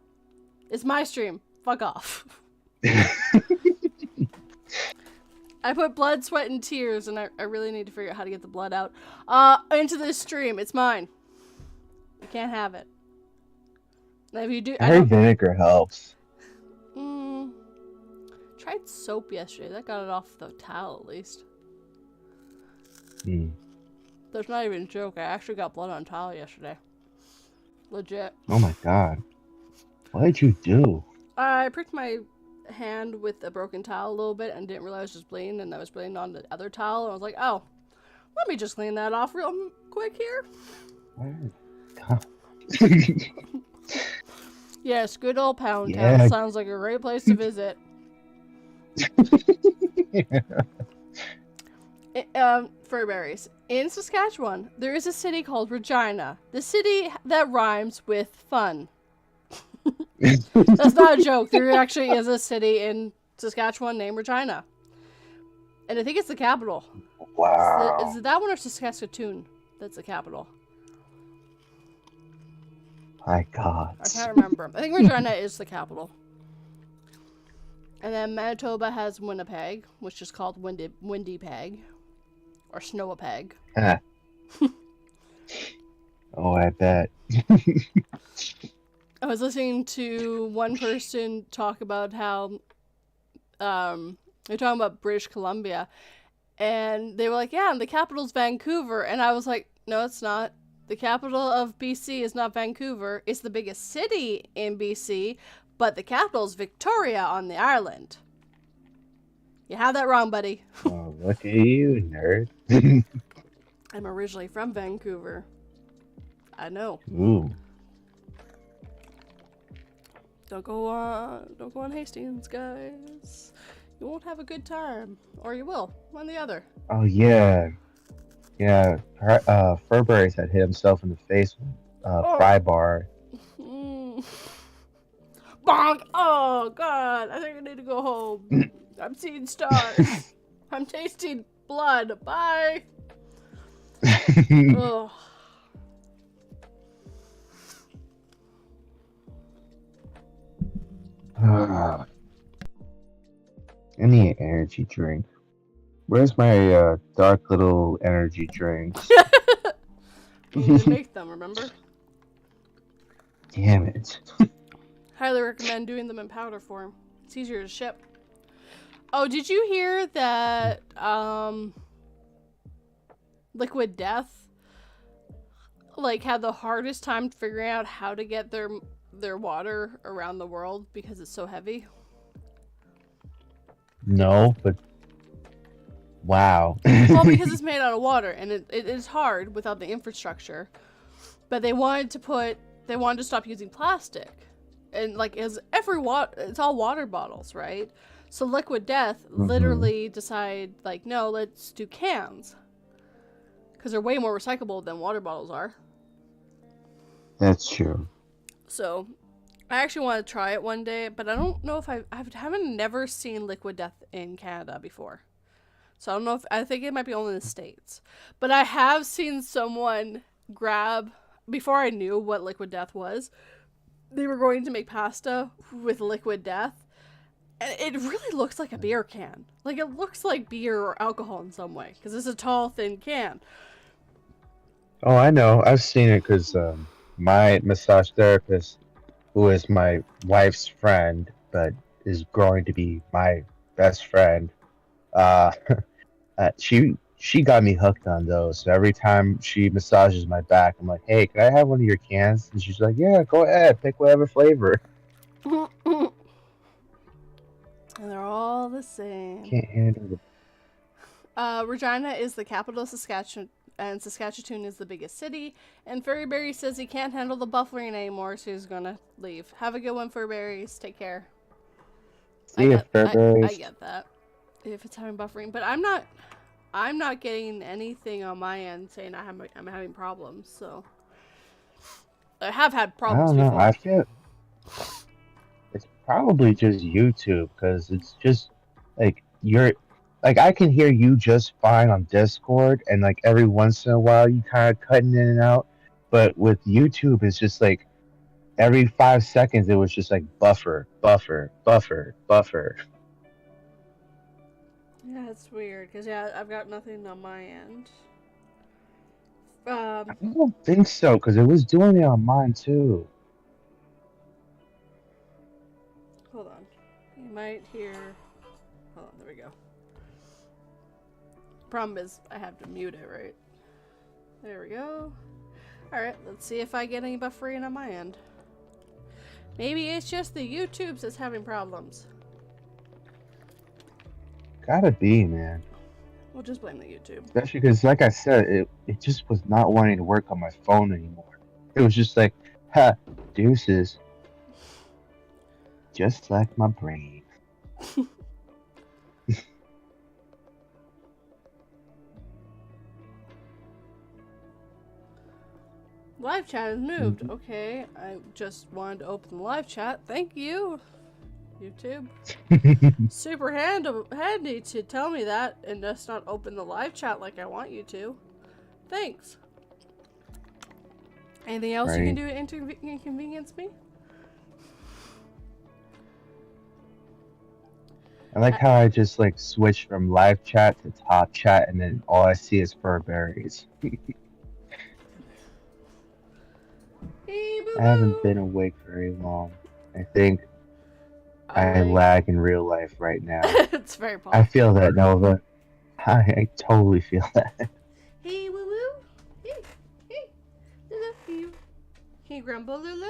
It's my stream. Fuck off. I put blood, sweat, and tears, and I really need to figure out how to get the blood out. Into this stream. It's mine. You can't have it. Now, if you do,
I heard vinegar helps.
Tried soap yesterday. That got it off the towel, at least. That's not even a joke. I actually got blood on towel yesterday. Legit.
Oh my god. What did you do?
I pricked my hand with a broken towel a little bit and didn't realize it was bleeding, and I was bleeding on the other towel, and I was like, oh, let me just clean that off real quick here.
God.
Yes, good old Pound Town. Sounds like a great place to visit. Furberries. In Saskatchewan, there is a city called Regina. The city that rhymes with fun. That's not a joke. There actually is a city in Saskatchewan named Regina. And I think it's the capital.
Wow.
Is it that one or Saskatchewan that's the capital?
My god.
I can't remember. I think Regina is the capital. And then Manitoba has Winnipeg, which is called Windypeg. Or Snowapeg.
Oh, I bet.
I was listening to one person talk about how they're talking about British Columbia, and they were like, yeah, and the capital's Vancouver, and I was like, no, it's not. The capital of BC is not Vancouver. It's the biggest city in BC, but the capital's Victoria on the island. You have that wrong, buddy.
Oh, look at you, nerd.
I'm originally from Vancouver. I know.
Ooh.
Don't go on Hastings, guys. You won't have a good time. Or you will. One or the other.
Oh, yeah. Yeah. Furberries had hit himself in the face with pry bar.
Bonk! Oh, God. I think I need to go home. I'm seeing stars. I'm tasting blood. Bye. Ugh.
I need an energy drink. Where's my dark little energy drinks?
You need to make them, remember?
Damn it.
Highly recommend doing them in powder form. It's easier to ship. Oh, did you hear that Liquid Death had the hardest time figuring out how to get their water around the world because it's so heavy?
No, but wow.
Well, because it's made out of water, and it is hard without the infrastructure. But they wanted to stop using plastic, and it's all water bottles, right? So Liquid Death literally decided, no, let's do cans, because they're way more recyclable than water bottles are.
That's true.
So I actually want to try it one day, but I don't know if I haven't never seen Liquid Death in Canada before. So I don't know I think it might be only in the States. But I have seen someone grab, before I knew what Liquid Death was, they were going to make pasta with Liquid Death. And it really looks like a beer can. It looks like beer or alcohol in some way, because it's a tall, thin can.
Oh, I know. I've seen it because my massage therapist, who is my wife's friend, but is growing to be my best friend, she she got me hooked on those. So every time she massages my back, I'm like, "Hey, can I have one of your cans?" And she's like, "Yeah, go ahead, pick whatever flavor."
And they're all the same.
Can't handle the.
Regina is the capital of Saskatchewan, and Saskatchewan is the biggest city. And Furryberry says he can't handle the buffering anymore, so he's gonna leave. Have a good one, Furberries. Take care.
See you,
I
Fairberries.
get that if it's having buffering, but I'm not getting anything on my end saying I'm having problems. So I have had
I
problems
don't know.
before.
I feel it's probably just YouTube because it's just like you're like I can hear you just fine on Discord, and like every once in a while you kind of cutting in and out. But with YouTube, it's just like every 5 seconds it was just like buffer, buffer, buffer, buffer.
Yeah, it's weird because I've got nothing on my end.
I don't think so because it was doing it on mine too.
Hold on. You might hear. Hold on. There we go. Problem is, I have to mute it, right? There we go. Alright, let's see if I get any buffering on my end. Maybe it's just the YouTube's that's having problems.
Gotta be, man.
We'll just blame the YouTube.
Especially because, like I said, it just was not wanting to work on my phone anymore. It was just like, ha, deuces. Just like my brain.
Live chat has moved. Okay, I just wanted to open the live chat. Thank you, YouTube. Super handy to tell me that and just not open the live chat like I want you to. Thanks. Anything else you can do to inconvenience me?
I like how I just like switched from live chat to top chat, and then all I see is Furberries.
Hey, boo-boo.
I haven't been awake very long. I think I
like...
lag in real life right now.
It's very
I
possible.
feel that, Nova. I totally feel that.
Hey, woo woo. Hey, hey. Lulu, can you grumble, Lulu?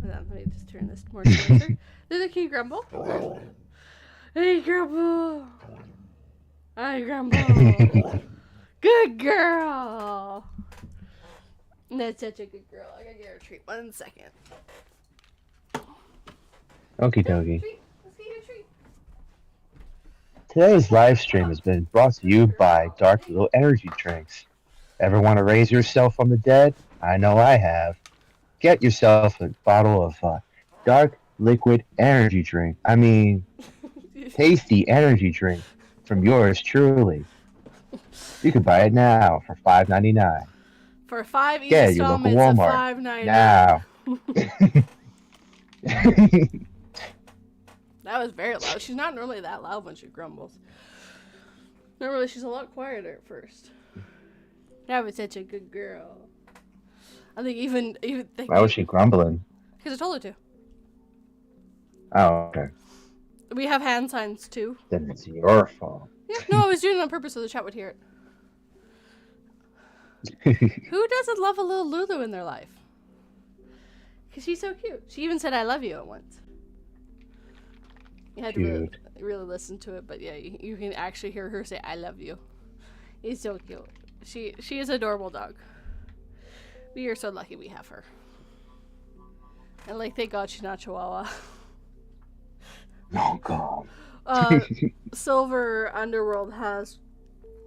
Hold on, let me just turn this more closer. Lulu, can you grumble? Hey, grumble. Hi, grumble. Good girl. That's such a good girl. I gotta get her a treat. 1 second.
Okie dokie.
Let's get you a treat.
Today's live stream has been brought to you by Dark Little Energy Drinks. Ever want to raise yourself from the dead? I know I have. Get yourself a bottle of dark liquid energy drink. I mean, tasty energy drink from yours truly. You can buy it now for $5.99.
For 5 easy
Yeah, your local
installments of
Walmart.
$5.99.
Now.
That was very loud. She's not normally that loud when she grumbles. Normally she's a lot quieter at first. That was such a good girl. I think even
Why was she grumbling?
Because I told her to.
Oh, okay.
We have hand signs too.
Then it's your fault.
Yeah, no, I was doing it on purpose so the chat would hear it. Who doesn't love a little Lulu in their life? Because she's so cute. She even said I love you at once. You had to really listen to it, but yeah, you can actually hear her say I love you. It's so cute. She is an adorable dog. We are so lucky we have her. And like, thank God she's not Chihuahua.
Oh God.
Silver Underworld has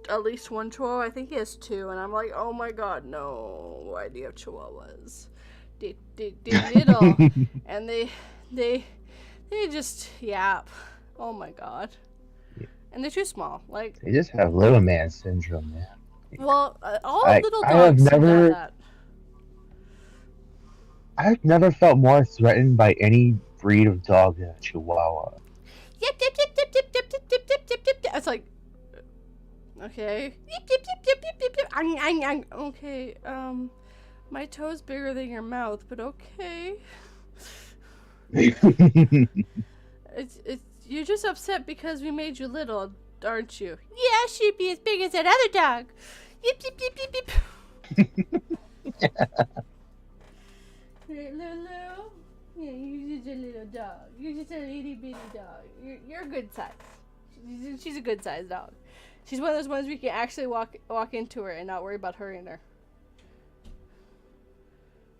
at least one Chihuahua. I think he has 2, and I'm like, oh my God, no! Why do you have Chihuahuas? They little, and they just yap. Oh my God. And they're too small. Like,
they just have little man syndrome, man.
Well, all little dogs seem to have that.
I've never felt more threatened by any breed of dog than a Chihuahua.
Yip, yip, yip, yip, yip, yip, yip, yip, yip, yip, yip. It's like, okay. Yip, yip, yip, yip, yip, yip, yip. Ang, ang, ang. Okay, my toe's bigger than your mouth, but okay. It's you're just upset because we made you little. aren't you? Yeah, she'd be as big as that other dog. Yip, yip, yip, yip, yip. Hey, Lulu. Yeah, you're just a little dog. You're just a itty bitty dog. You're a good size. She's a good size dog. She's one of those ones we can actually walk into her and not worry about hurting her.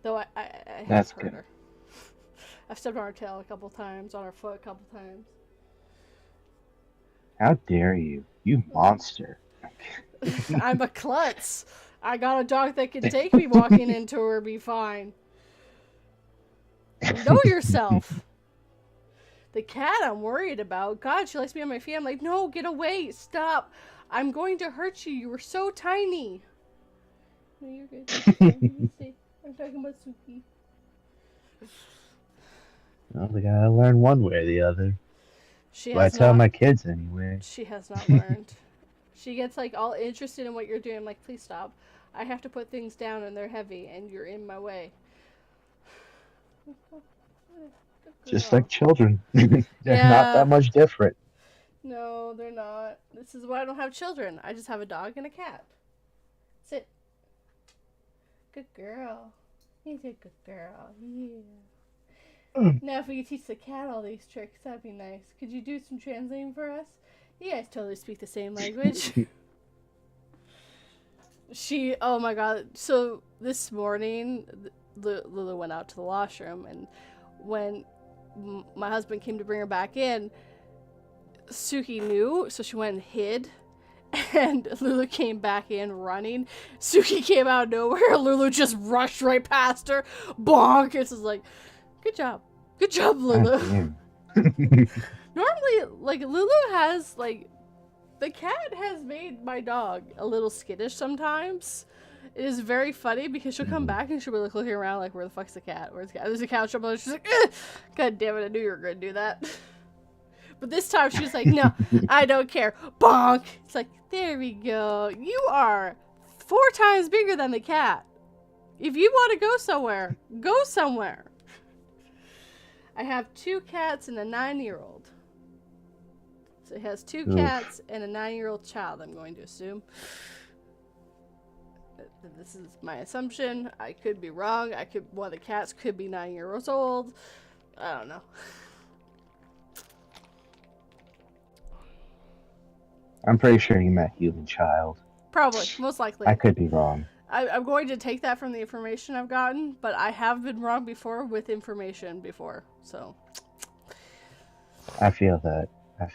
Though I have
That's
hurt
good.
her. I've stepped on her tail a couple times, on her foot a couple times.
How dare you? You monster.
I'm a klutz. I got a dog that can take me walking into her, be fine. Know yourself. The cat I'm worried about. God, she likes me on my feet. I'm like, no, get away. Stop. I'm going to hurt you. You were so tiny. No, you're good. I'm talking about Suki.
Well, we gotta learn one way or the other.
She
Well, I
has
tell
not.
my kids anyway.
She has not learned. She gets like all interested in what you're doing. I'm like, please stop. I have to put things down and they're heavy and you're in my way.
Just like children. They're
Yeah.
not that much different.
No, they're not. This is why I don't have children. I just have a dog and a cat. Sit. Good girl. He's a good girl. Yeah. Now if we could teach the cat all these tricks, that'd be nice. Could you do some translating for us? You guys totally speak the same language. Oh my god. So this morning, Lulu went out to the washroom, and when my husband came to bring her back in, Suki knew, so she went and hid. And Lulu came back in running. Suki came out of nowhere. Lulu just rushed right past her. Bonk! It's just like, good job. Good job, Lulu. Normally, like, Lulu has, like, the cat has made my dog a little skittish sometimes. It is very funny because she'll come back and she'll be like looking around like, where the fuck's the cat? Where's the cat? There's a couch up there. She's like, God damn it, I knew you were going to do that. But this time she's like, no, I don't care. Bonk! It's like, there we go. You are 4 times bigger than the cat. If you want to go somewhere, go somewhere. I have 2 cats and a 9-year-old. So it has 2 cats and a 9-year-old child, I'm going to assume. This is my assumption. I could be wrong. One of the cats could be 9 years old. I don't know.
I'm pretty sure you meant human child.
Probably, most likely.
I could be wrong.
I'm going to take that from the information I've gotten, but I have been wrong before with information before, so.
I feel that.
I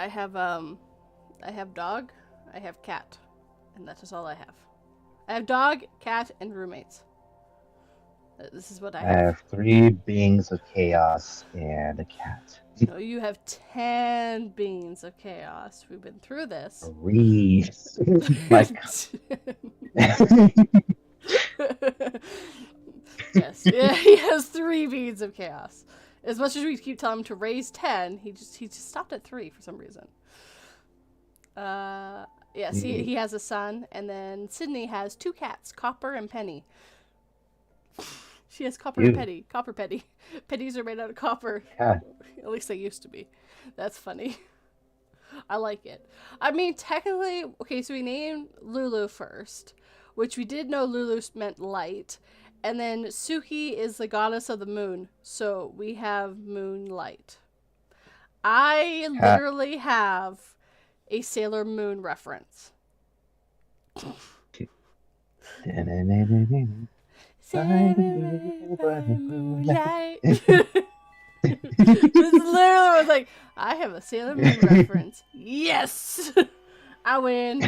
have dog, I have cat, and that's just all I have. I have dog, cat, and roommates. This is what I have.
I have 3 beings of chaos and a cat.
No, you have 10 beings of chaos. We've been through this.
3. My
Yes, yeah, he has 3 beings of chaos. As much as we keep telling him to raise 10, he just stopped at 3 for some reason. Yes, he has a son, and then Sydney has 2 cats, Copper and Penny. She has Copper and Penny. Copper Penny. Pennies are made out of copper.
Yeah.
At least they used to be. That's funny. I like it. I mean, technically, okay, so we named Lulu first, which we did know Lulu meant light. And then Suki is the goddess of the moon, so we have moonlight. I literally have a Sailor Moon reference. Moonlight. This literally was like, I have a Sailor Moon reference. Yes! I win.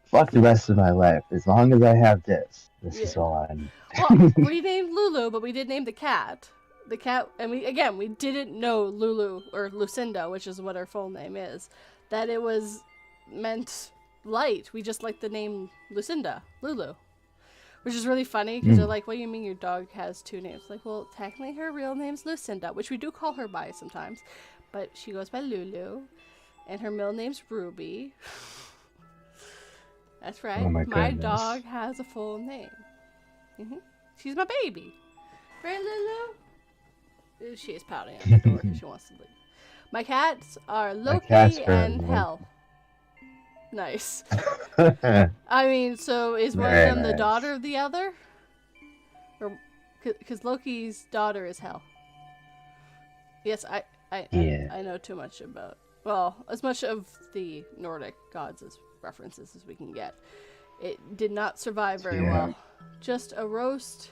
Fuck the rest of my life. As long as I have this is all I need.
Well, we named Lulu, but we did name the cat. The cat, and we didn't know Lulu, or Lucinda, which is what her full name is, that it was meant light. We just like the name Lucinda, Lulu. Which is really funny, because they're like, what do you mean your dog has 2 names? Like, well, technically her real name's Lucinda, which we do call her by sometimes. But she goes by Lulu, and her middle name's Ruby. That's right.
Oh my
dog has a full name. She's my baby. Right, Lulu? She is pouting at the door because she wants to leave. My cats are
My cats
Loki
are
and Hell. Nice.
very
I mean, so is one of them the
nice.
daughter of the other? Or because Loki's daughter is Hel. Yes,
Yeah.
I know too much about, well, as much of the Nordic gods as references as we can get. It did not survive very
Yeah.
well. Just a roast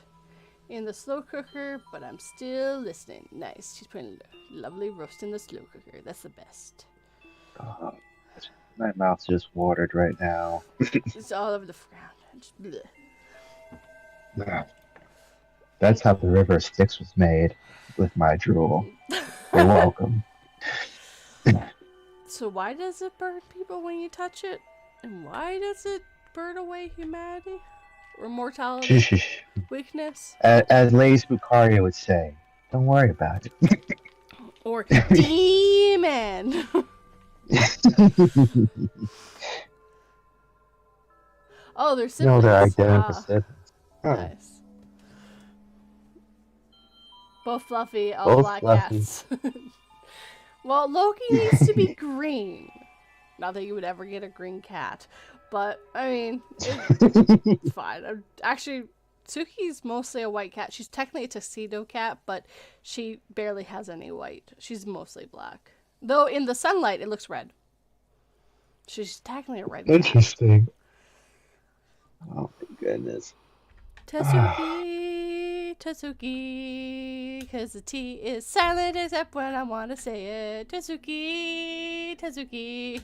in the slow cooker, but I'm still listening. Nice. She's putting a lovely roast in the slow cooker. That's the best.
Oh, my mouth's just watered right now.
It's all over the ground. Just bleh.
That's how the river Styx was made, with my drool. You're welcome.
So why does it burn people when you touch it? And why does it burn away humanity? Or mortality?
Shush.
Weakness?
As Lady Bucaria would say, don't worry about
Or
it.
demon? Oh, they're
No, they're
siblings.
identical
Ah,
siblings. Huh.
nice. Both fluffy, all
Both
black
fluffy.
cats. Well, Loki needs to be green. Not that you would ever get a green cat, but I mean, it's fine. Actually, Suki's mostly a white cat. She's technically a tuxedo cat, but she barely has any white. She's mostly black. Though in the sunlight, it looks red. She's technically a red cat.
Interesting. Oh my goodness.
Tasuki, Tasuki, because the T is silent except when I want to say it. Tasuki, Tasuki.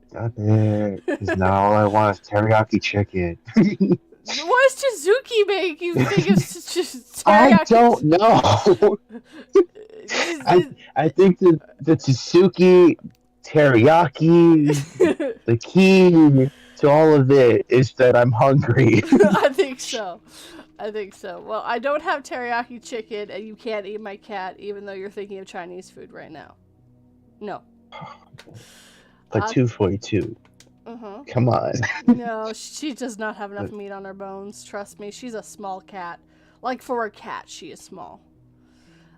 Stop it. Because now all I want is teriyaki chicken.
What does Tazuki make you think of just
I
teriyaki?
don't know. I think the Tsuki teriyaki, the key to all of it is that I'm hungry.
I think so. I think so. Well, I don't have teriyaki chicken, and you can't eat my cat, even though you're thinking of Chinese food right now. No.
But 242.
Uh-huh.
Come on.
No, she does not have enough meat on her bones. Trust me, she's a small cat. Like, for a cat, she is small.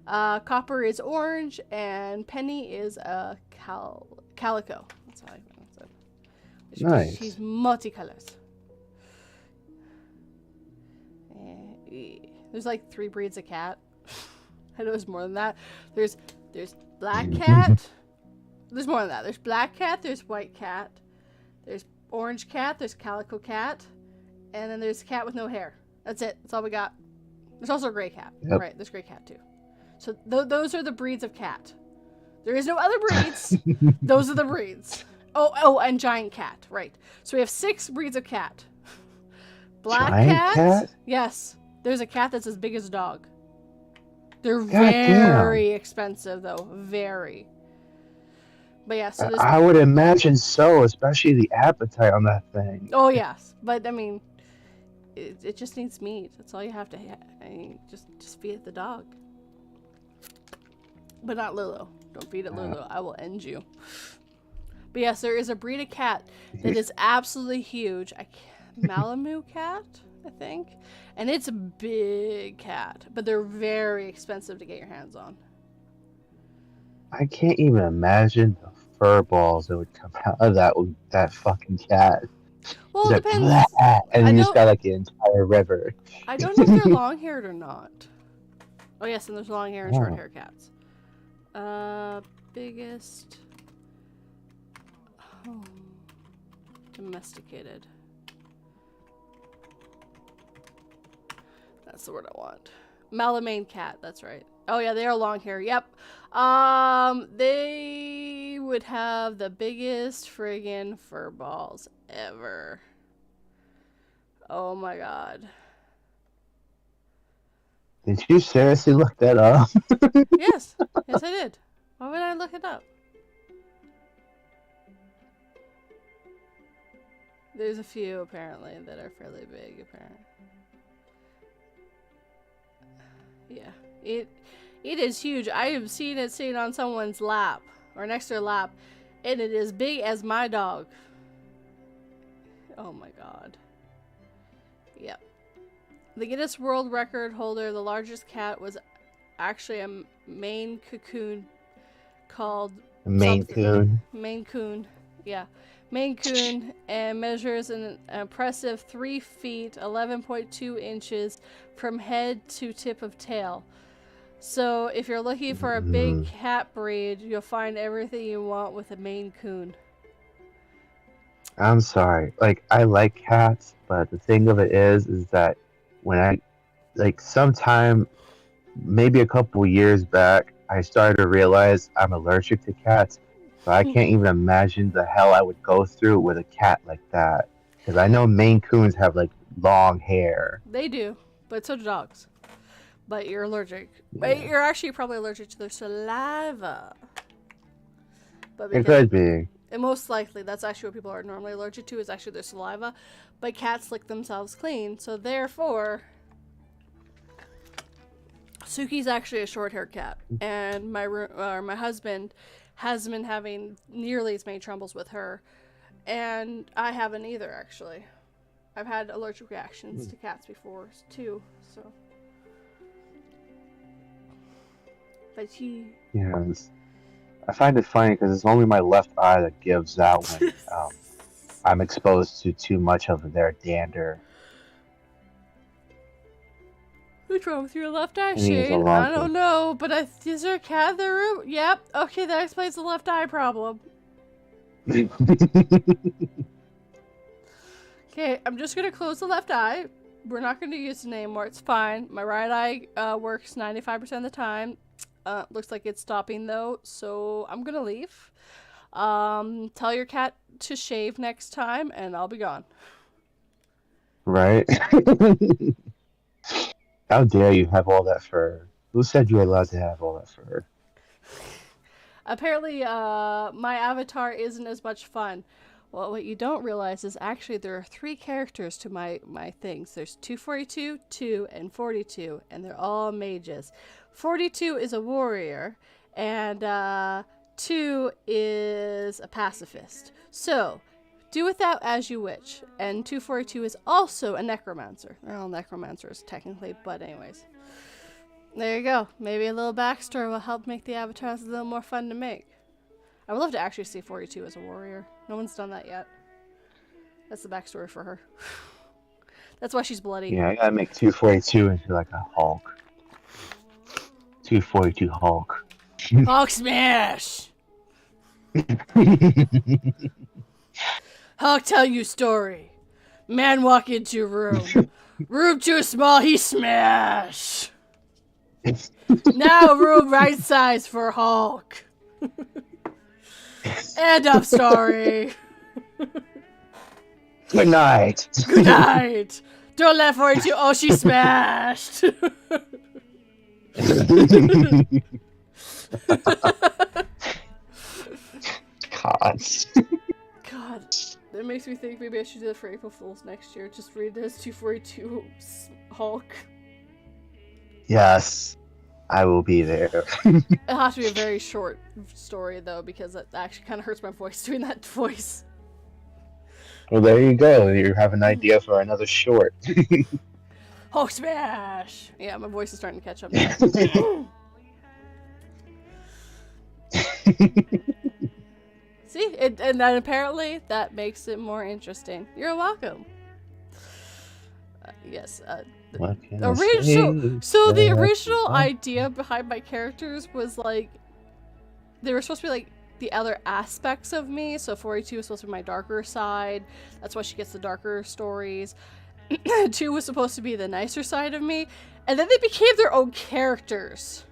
Copper is orange, and Penny is a calico. That's how I pronounce it.
Nice.
She's multicolors. There's like 3 breeds of cat. I know there's more than that. There's black cat. There's more than that. There's black cat, there's white cat, there's orange cat, there's calico cat, and then there's cat with no hair. That's it. That's all we got. There's also a gray cat.
Yep.
Right, there's gray cat too. So those are the breeds of cat. There is no other breeds. Those are the breeds. Oh, and giant cat. Right. So we have 6 breeds of cat. Black
Giant cat?
Yes. There's a cat that's as big as a dog. They're
God
very
damn.
expensive, though. Very. But yeah, so this.
I would imagine so, especially the appetite on that thing.
Oh, yes. But, I mean, it just needs meat. That's all you have to I mean, just feed it the dog. But not Lulu. Don't feed it Lulu. I will end you. But yes, there is a breed of cat that is absolutely huge. Malamu cat, I think. And it's a big cat. But they're very expensive to get your hands on.
I can't even imagine the fur balls that would come out of that fucking cat.
Well, it
Like,
depends.
"Bleh," and then you just got like the entire river.
I don't know if they're long-haired or not. Oh, yes, and there's long hair and short hair cats. Biggest. Oh. Domesticated. That's the word I want. Malamane cat, that's right. Oh yeah, they are long hair. Yep. They would have the biggest friggin' fur balls ever. Oh my god.
Did you seriously look that up?
Yes. Yes, I did. Why would I look it up? There's a few, apparently, that are fairly big, apparently. Yeah. It is huge. I have seen it sitting on someone's lap, or next to their lap, and it is big as my dog. Oh my god. Yep. The Guinness World Record holder, the largest cat was actually a Maine cocoon called
Maine
something.
Coon.
Maine Coon. Yeah. Maine Coon, and measures an impressive 3 feet, 11.2 inches from head to tip of tail. So if you're looking for a big cat breed, you'll find everything you want with a Maine Coon.
I'm sorry. Like, I like cats, but the thing of it is that when I, like, sometime, maybe a couple years back, I started to realize I'm allergic to cats. So I can't even imagine the hell I would go through with a cat like that. Because I know Maine Coons have, like, long hair.
They do, but so do dogs. But you're allergic.
Yeah.
You're actually probably allergic to their saliva. But
It could be.
And most likely, that's actually what people are normally allergic to, is actually their saliva. But cats lick themselves clean, so therefore, Suki's actually a short-haired cat, and my husband has been having nearly as many troubles with her, and I haven't either, actually. I've had allergic reactions to cats before too, so. But she.
Yeah. I find it funny because it's only my left eye that gives out when I'm exposed to too much of their dander.
What's wrong with your left eye,
I think it's a
Shane?
long
I don't
thing.
know, but is there a cat in the room? Yep. Okay, that explains the left eye problem. Okay, I'm just gonna close the left eye. We're not gonna use it anymore. It's fine. My right eye works 95% of the time. Looks like it's stopping though, so I'm gonna leave. Tell your cat to shave next time, and I'll be gone.
Right? How dare you have all that fur? Who said you're allowed to have all that fur?
Apparently, my avatar isn't as much fun. Well, what you don't realize is actually there are 3 characters to my things. There's 242, 2, and 42, and they're all mages. 42 is a warrior, and 2 is a pacifist. So, do with that as you wish. And 242 is also a necromancer. They're all necromancers, technically, but anyways. There you go. Maybe a little backstory will help make the avatars a little more fun to make. I would love to actually see 42 as a warrior. No one's done that yet. That's the backstory for her. That's why she's bloody.
Yeah, I gotta make 242 into like a Hulk. 242 Hulk.
Hulk smash! Hulk tell you story. Man walk into room. Room too small, he smash! Now room right size for Hulk. End of story.
Good night.
Good night. Don't let 42. Oh, she smashed.
God.
God, that makes me think maybe I should do that for April Fools next year. Just read it as 242 Hulk.
Yes, I will be there.
It'll have to be a very short story, though, because that actually kind of hurts my voice doing that voice.
Well, there you go. You have an idea for another short.
Hulk smash! Yeah, my voice is starting to catch up now. See? And then apparently that makes it more interesting. You're welcome. Yes.
What can
So the original idea behind my characters was like they were supposed to be like the other aspects of me. So 42 was supposed to be my darker side. That's why she gets the darker stories. 2 was supposed to be the nicer side of me, and then they became their own characters.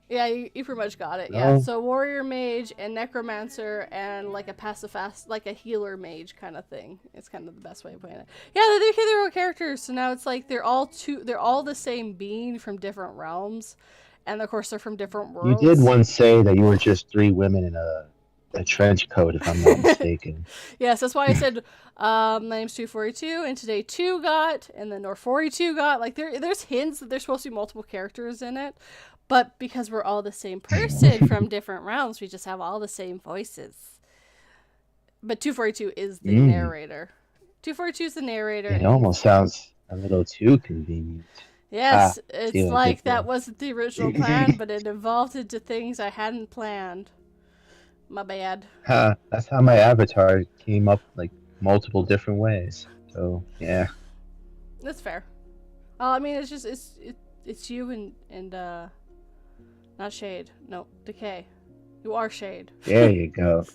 Yeah, you pretty much got it. Yeah, so warrior mage and necromancer and like a pacifist, like a healer mage kind of thing. It's kind of the best way of putting it. Yeah, they became their own characters, so now it's like they're all the same being from different realms, and of course they're from different worlds.
You did once say that you were just 3 women in a trench coat, if I'm not mistaken.
Yes, that's why I said my name's 242, and today 2 got, and then or 42 got. Like there's hints that there's supposed to be multiple characters in it. But because we're all the same person from different realms, we just have all the same voices. But 242 is the narrator. 242 is the narrator.
It almost sounds a little too convenient.
Yes,
See
it's
what I did
like that
there.
wasn't the original plan, but it evolved into things I hadn't planned. My bad.
That's how my avatar came up like multiple different ways. So yeah,
That's fair. I mean, it's just it's you and not Shade. No, Decay. You are Shade.
there you go.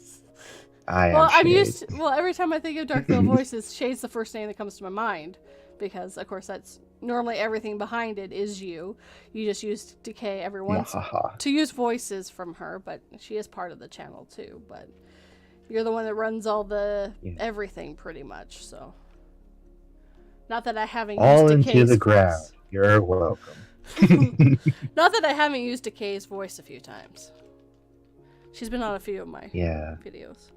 I am
Well, I'm
Shade.
used to, well, every time I think of Dark Veil Voices, Shade's the first name that comes to my mind. Because, of course, that's normally everything behind it is you. You just use Decay every once
Mwahaha.
to use voices from her, but she is part of the channel too. But you're the one that runs all the
Yeah.
everything pretty much, so. Not that I haven't used
All into
Decay's
the ground.
voice.
You're welcome.
Not that I haven't used Decay's voice a few times. She's been on a few of my
Yeah.
videos.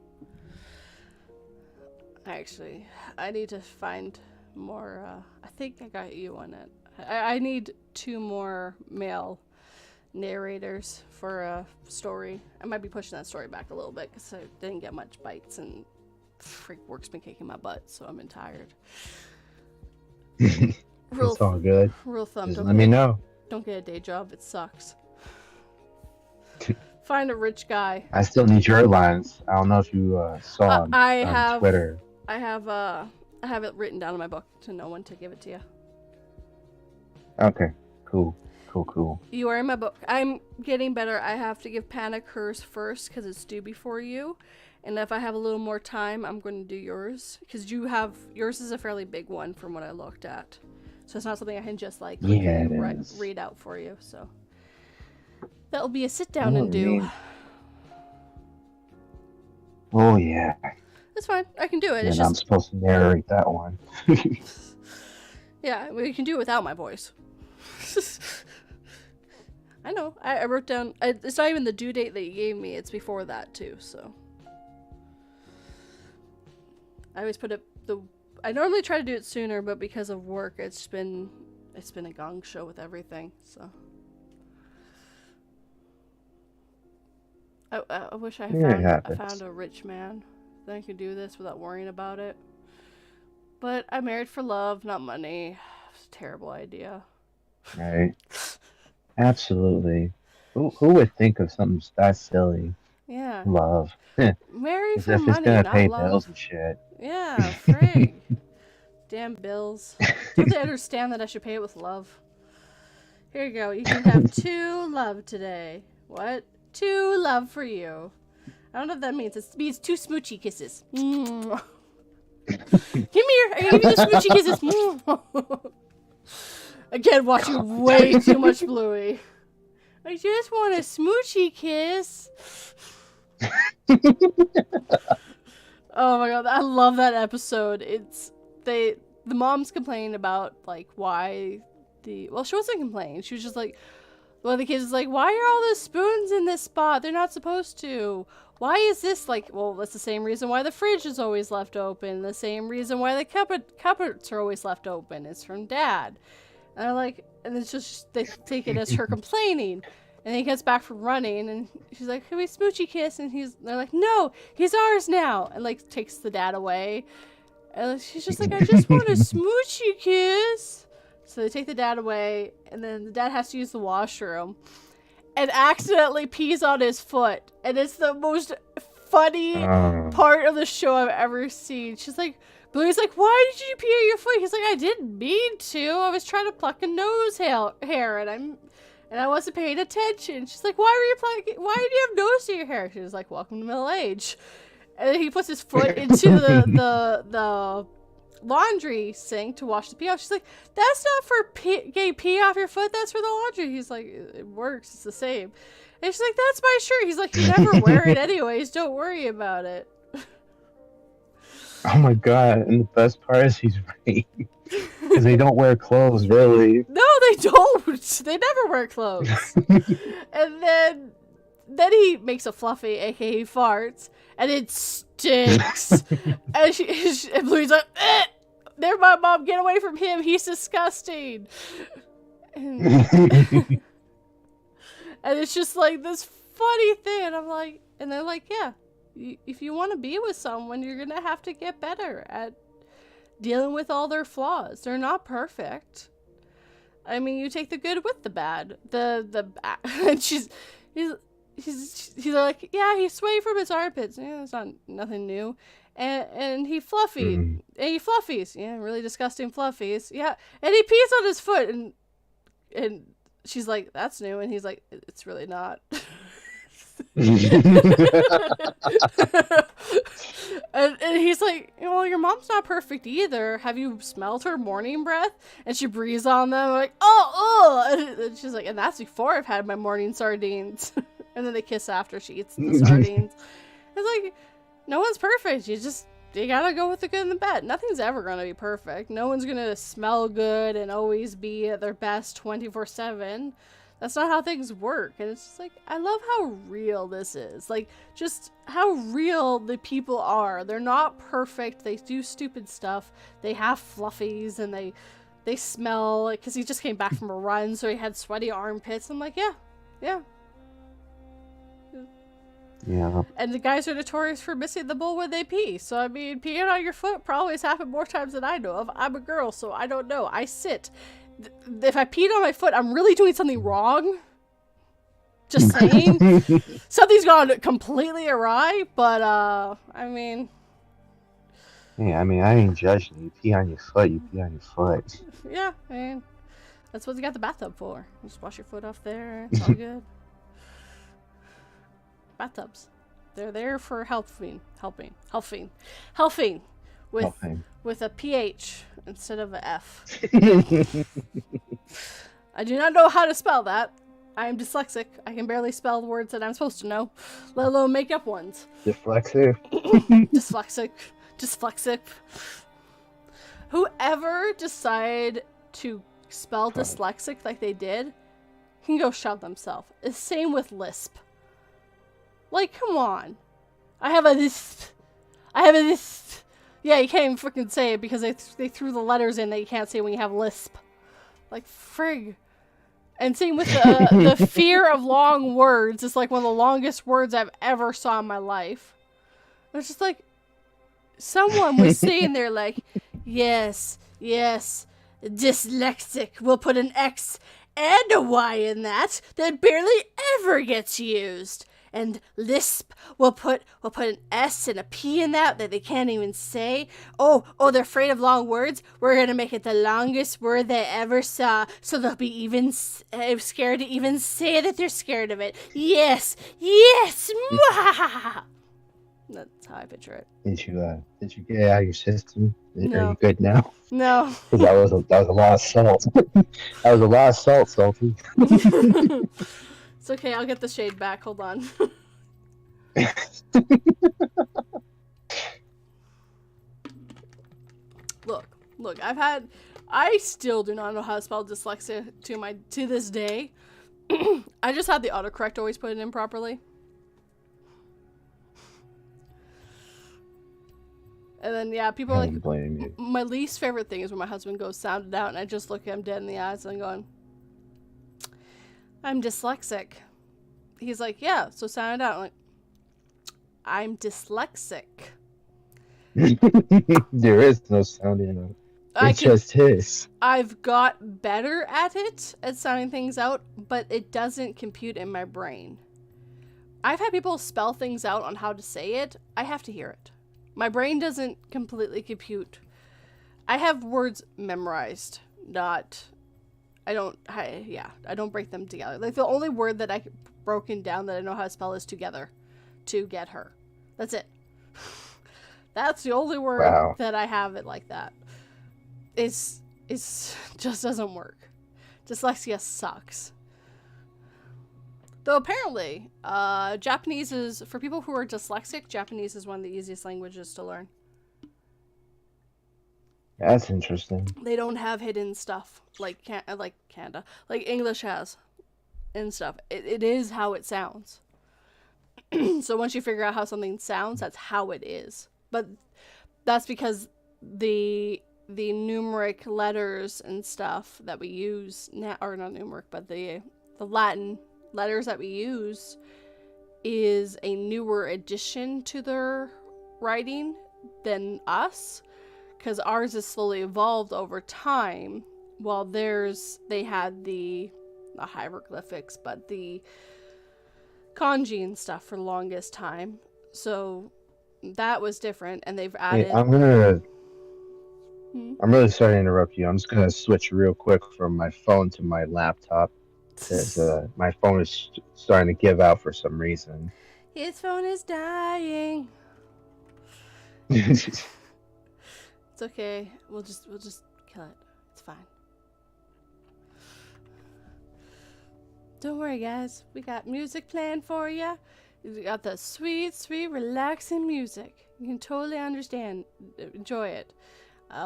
Actually, I need to find more. I think I got you on it. I need 2 more male narrators for a story. I might be pushing that story back a little bit because I didn't get much bites and freak work's been kicking my butt, so I'm tired.
It's all good.
Real thumb.
Just let me know.
Don't get a day job. It sucks. Find a rich guy.
I still need your lines. I don't know if you saw on Twitter.
I have it written down in my book to know when to give it to you.
Okay. Cool.
You are in my book. I'm getting better. I have to give Panic hers first because it's due before you. And if I have a little more time, I'm going to do yours. Because yours is a fairly big one from what I looked at. So it's not something I can just like read out for you. So that'll be a sit down and do.
Oh yeah.
That's fine. I can do it.
And I'm supposed to narrate that one.
Yeah, well, you can do it without my voice. I know. I wrote down. It's not even the due date that you gave me. It's before that too. So I always put I normally try to do it sooner, but because of work, it's been a gong show with everything. So I wish I found a rich man that I could do this without worrying about it. But I'm married for love, not money. It's a terrible idea.
Right. Absolutely. Who would think of something that silly?
Yeah.
Love.
Marry for
if
money,
it's gonna
not
pay
love.
bills and shit.
Yeah, frig. Damn bills. Don't they understand that I should pay it with love? Here you go. You can have 2 love today. What? 2 love for you. I don't know what that means. It means 2 smoochy kisses. Give me your. I give you the smoochy kisses. Again, watching way too much Bluey. I just want a smoochy kiss. Oh my god, I love that episode. The moms complain about like why she wasn't complaining. She was just like, one of the kids is like, why are all the spoons in this spot? They're not supposed to. Why is this like, well, that's the same reason why the fridge is always left open. The same reason why the cupboards are always left open. It's from Dad. And I'm like, and it's just, they take it as her complaining. And he gets back from running, and she's like, can we smoochy kiss? And they're like, no, he's ours now. And like, takes the dad away. And she's just like, I just want a smoochy kiss. So they take the dad away, and then the dad has to use the washroom. And accidentally pees on his foot. And it's the most funny part of the show I've ever seen. She's like, Bluey's like, why did you pee on your foot? He's like, I didn't mean to. I was trying to pluck a nose hair, and I wasn't paying attention. She's like, why do you have nose in your hair? She was like, welcome to middle age. And then he puts his foot into the laundry sink to wash the pee off. She's like, that's not for getting pee off your foot. That's for the laundry. He's like, it works. It's the same. And she's like, that's my shirt. He's like, you never wear it anyways. Don't worry about it.
Oh my god, and the best part is he's right. Because they don't wear clothes, really.
No, they don't. They never wear clothes. And then he makes a fluffy, aka he farts, and it stinks. And Bluey's like, there, my mom, get away from him. He's disgusting. And it's just like this funny thing. And I'm like, and they're like, yeah. If you want to be with someone, you're going to have to get better at dealing with all their flaws. They're not perfect. I mean, you take the good with the bad. And he's like, yeah, he swayed from his armpits. Yeah, it's not nothing new. And he fluffied.
Mm.
And he fluffies. Yeah, really disgusting fluffies. Yeah, and he pees on his foot. And she's like, that's new. And he's like, it's really not. And he's like, well, your mom's not perfect either. Have you smelled her morning breath? And she breathes on them. I'm like, oh. And she's like, and that's before I've had my morning sardines. And then they kiss after she eats the sardines. It's like, no one's perfect. You gotta go with the good and the bad. Nothing's ever gonna be perfect. No one's gonna smell good and always be at their best 24/7. That's not how things work. And it's just like, I love how real this is. Like, just how real the people are. They're not perfect. They do stupid stuff. They have fluffies and they smell. Because he just came back from a run, so he had sweaty armpits. I'm like, yeah.
Yeah.
And the guys are notorious for missing the bowl when they pee. So, I mean, peeing on your foot probably has happened more times than I know of. I'm a girl, so I don't know. I sit. If I peed on my foot, I'm really doing something wrong. Just saying. Something's gone completely awry, but, I mean...
Yeah, I mean, I ain't judging. You pee on your foot, you pee on your foot.
Yeah, I mean, that's what you got the bathtub for. You just wash your foot off there, it's all good. Bathtubs. They're there for helping with a PH instead of a F. I do not know how to spell that. I am dyslexic. I can barely spell the words that I'm supposed to know, let alone make up ones.
Dyslexic.
Dyslexic. Whoever decided to spell dyslexic like they did can go shove themselves. It's same with lisp. Like, come on. I have a lisp. Yeah, you can't even freaking say it because they threw the letters in that you can't say when you have lisp. Like, frig. And same with the fear of long words. It's like one of the longest words I've ever saw in my life. It's just like, someone was saying there like, yes, dyslexic. We'll put an X and a Y in that barely ever gets used. And lisp, we'll put an S and a P in that they can't even say. Oh, they're afraid of long words. We're gonna make it the longest word they ever saw, so they'll be even scared to even say that they're scared of it. Yes, That's how I picture it.
Did you get it out of your system?
No.
Are you good now?
No.
That was a lot of salt. That was a lot of salt, Salty.
It's okay, I'll get the shade back. Hold on. Look, I still do not know how to spell dyslexia to this day. I just had the autocorrect always put it in properly. And then, yeah, people are like,
blame you.
My least favorite thing is when my husband goes sound it out and I just look at him dead in the eyes and I'm going, I'm dyslexic. He's like, yeah, so sound it out. I'm like, I'm dyslexic.
There is no sounding out. It just is.
I've got better at it, at sounding things out, but it doesn't compute in my brain. I've had people spell things out on how to say it. I have to hear it. My brain doesn't completely compute. I have words memorized, I don't break them together. Like, the only word that I broken down that I know how to spell is together. To get her. That's it. That's the only word that I have it like that. It's just doesn't work. Dyslexia sucks. Though apparently, Japanese is, for people who are dyslexic, Japanese is one of the easiest languages to learn.
That's interesting.
They don't have hidden stuff like Canada, like English has, and stuff. It is how it sounds. So once you figure out how something sounds, that's how it is. But that's because the numeric letters and stuff that we use now, or not numeric, but the Latin letters that we use is a newer addition to their writing than us, because ours is slowly evolved over time well, they had the not hieroglyphics, but the kanji and stuff for the longest time. So that was different, and they've
Hey,
added. Hmm?
I'm really sorry to interrupt you. I'm just gonna switch real quick from my phone to my laptop because my phone is starting to give out for some reason.
His phone is dying.
It's
It's okay. We'll just kill it. It's fine. Don't worry, guys. We got music planned for you. We got the sweet, sweet, relaxing music. You can totally understand. Enjoy it.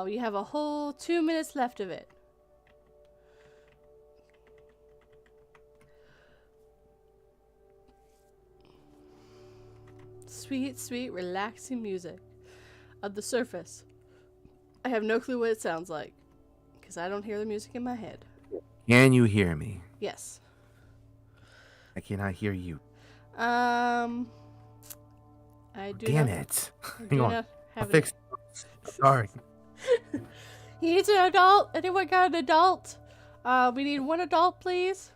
You have a whole 2 minutes left of it. Sweet, sweet, relaxing music of the surface. I have no clue what it sounds like because I don't hear the music in my head.
Can you hear me?
Yes.
I cannot hear you.
I do
Damn
not.
it.
I
Hang
do
on.
not
I'll
have
fix it. Sorry.
He needs an adult. Anyone got an adult? We need one adult, please.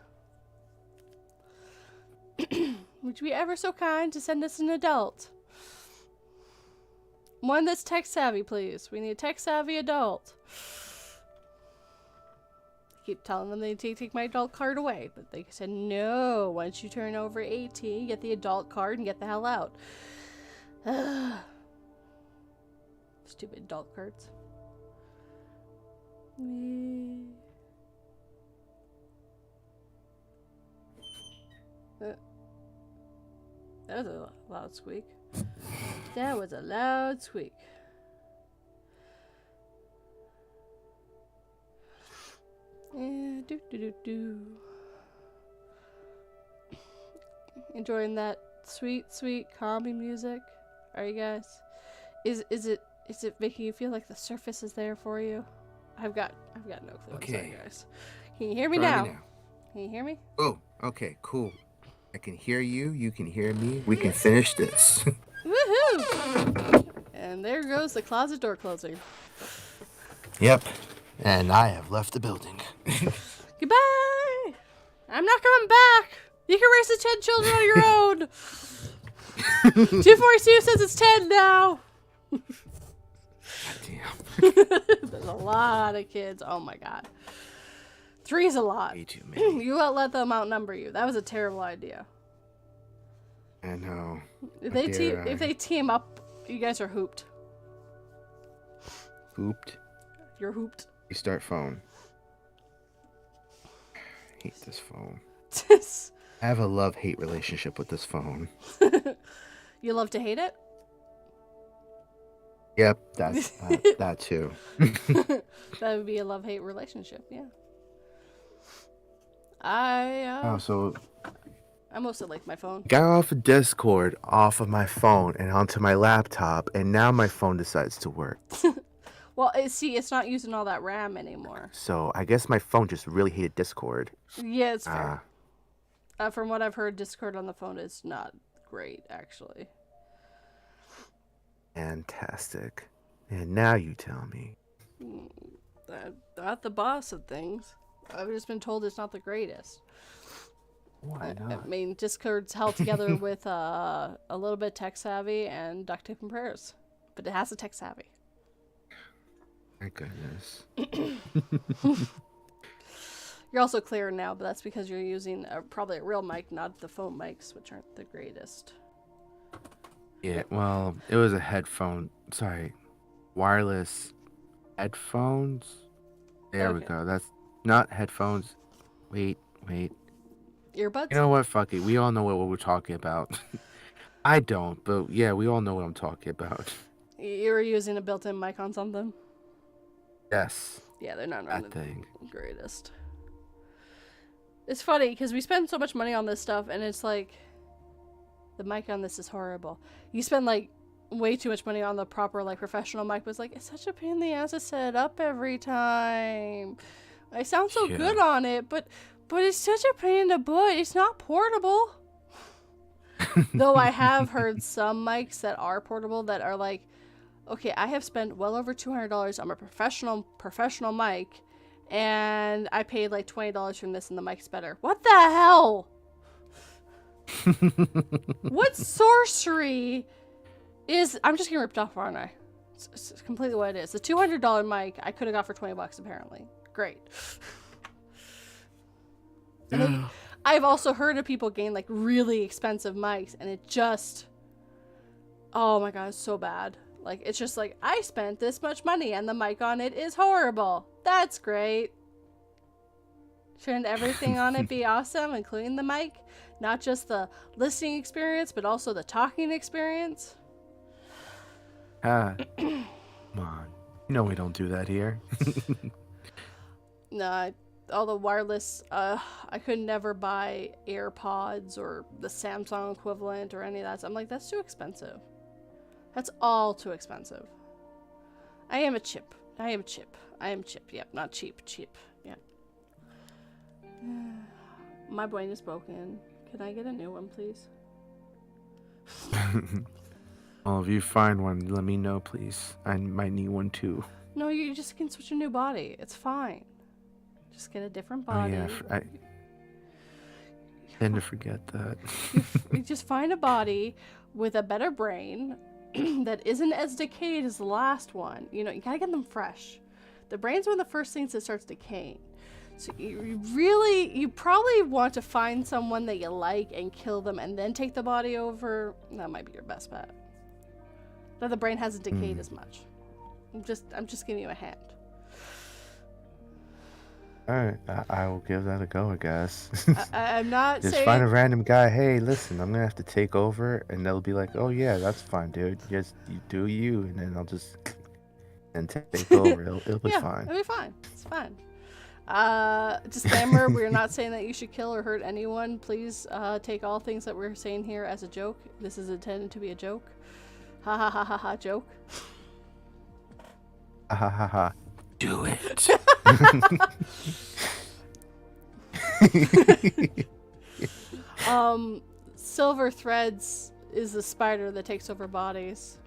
Would you be ever so kind to send us an adult? One that's tech savvy, please. We need a tech savvy adult. I keep telling them they take my adult card away, but they said no. Once you turn over 18, get the adult card and get the hell out. Stupid adult cards. That was a loud squeak. That was a loud squeak. Yeah, do. Enjoying that sweet, sweet, calming music? Are you guys? Is it making you feel like the surface is there for you? I've got no clue.
Okay.
I'm sorry, guys. Can you hear me
Try
now?
me now.
Can you hear me?
Oh, okay, cool. I can hear you. You can hear me. We can finish this.
Woohoo! And there goes the closet door closing.
Yep. And I have left the building.
Goodbye! I'm not coming back! You can raise the 10 children on your own! 242 says it's 10 now!
God damn.
There's a lot of kids. Oh my god. 3 is a lot.
Way too many.
You won't let them outnumber you. That was a terrible idea.
I know.
If
How dare
they team up, you guys are hooped.
Hooped.
You're hooped.
Restart phone. Hate this phone. I have a love-hate relationship with this phone.
You love to hate it?
Yep, that's that too.
That would be a love-hate relationship, yeah.
So
I mostly like my phone.
got off of Discord off of my phone and onto my laptop, and now my phone decides to work.
Well, see, it's not using all that RAM anymore.
So I guess my phone just really hated Discord.
Yeah, it's fair. From what I've heard, Discord on the phone is not great, actually.
Fantastic. And now you tell me.
I'm not the boss of things. I've just been told it's not the greatest.
Why
I
not?
mean, Discord's held together with a little bit tech savvy and duct tape and prayers, but it has a tech savvy.
Thank goodness.
You're also clear now, but that's because you're using probably a real mic, not the phone mics, which aren't the greatest.
Yeah, well, it was a headphone. Sorry. Wireless headphones? There we
Okay.
go. That's not headphones. Wait.
Earbuds?
You know what? Fuck it. We all know what we're talking about. I don't, but yeah, we all know what I'm talking about.
You were using a built-in mic on something?
Yes.
Yeah, they're not
That
running
thing.
the greatest. It's funny, because we spend so much money on this stuff, and it's like, the mic on this is horrible. You spend, like, way too much money on the proper, like, professional mic, but it's like, it's such a pain in the ass to set it up every time. I sound so
Yeah.
good on it, but it's such a pain in the butt. It's not portable. Though I have heard some mics that are portable that are like, okay, I have spent well over $200 on a professional mic, and I paid like $20 from this, and the mic's better. What the hell? What sorcery is? I'm just getting ripped off, aren't I? It's completely what it is. The $200 mic I could have got for $20 apparently. Great. And I've also heard of people gain like really expensive mics, and it just, oh my god, it's so bad. Like, it's just like, I spent this much money and the mic on it is horrible. That's great. Shouldn't everything on it be awesome, including the mic? Not just the listening experience, but also the talking experience?
Come on. You know we don't do that here.
No, all the wireless, I could never buy AirPods or the Samsung equivalent or any of that. So I'm like, that's too expensive. That's all too expensive. I am a chip. Yep, not cheap. Yep. My brain is broken. Can I get a new one, please?
Well, if you find one, let me know, please. I might need one too.
No, you just can switch a new body. It's fine. Just get a different
Oh
body.
yeah, I tend to forget that.
You just find a body with a better brain that isn't as decayed as the last one. You know, you gotta get them fresh. The brain's one of the first things that starts decaying. So you probably want to find someone that you like and kill them and then take the body over. That might be your best bet. That the brain hasn't decayed as much. I'm just giving you a hand.
Alright, I will give that a go, I guess.
I'm not
Just
saying...
find a random guy, hey, listen, I'm gonna have to take over, and they'll be like, oh yeah, that's fine, dude. Just you do you, and then I'll just take over. It'll be fine.
It'll be fine. It's fine. Disclaimer, we're not saying that you should kill or hurt anyone. Please take all things that we're saying here as a joke. This is intended to be a joke. Ha ha ha ha ha, joke.
Ha ha ha ha. Do it.
Silver Threads is the spider that takes over bodies.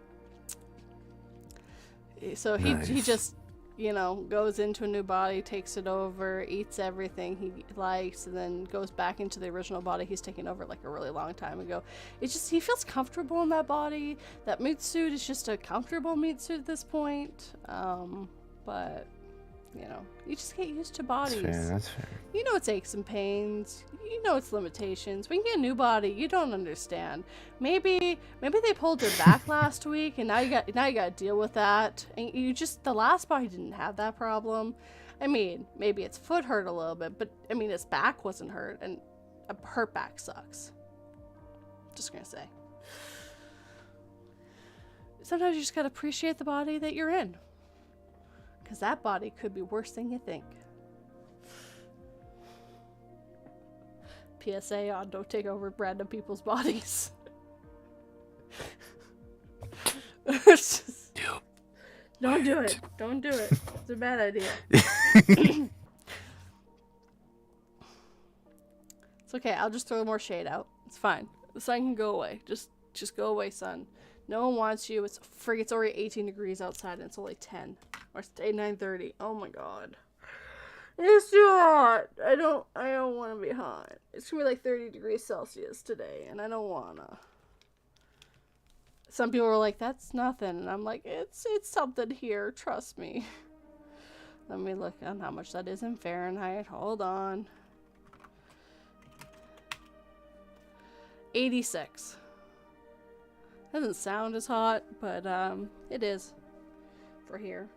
So he just, you know, goes into a new body, takes it over, eats everything he likes, and then goes back into the original body he's taken over like a really long time ago. It's just, he feels comfortable in that body. That meat suit is just a comfortable meat suit at this point. But, you know, you just get used to bodies.
That's fair.
You know its aches and pains. You know its limitations. When you get a new body, you don't understand. Maybe they pulled her back last week, and now you got to deal with that. And the last body didn't have that problem. I mean, maybe its foot hurt a little bit, but I mean its back wasn't hurt, and a hurt back sucks. Just gonna say. Sometimes you just gotta appreciate the body that you're in. Because that body could be worse than you think. PSA on don't take over random people's bodies. Don't do it. Don't do it. It's a bad idea. It's okay. I'll just throw more shade out. It's fine. The sun can go away. Just go away, sun. No one wants you. It's already 18 degrees outside and it's only 10. Or it's 9:30. Oh my god. It's too hot. I don't want to be hot. It's gonna be like 30 degrees Celsius today, and I don't wanna. Some people are like, that's nothing, and I'm like, it's something here. Trust me. Let me look on how much that is in Fahrenheit. Hold on. 86. Doesn't sound as hot, but it is for here.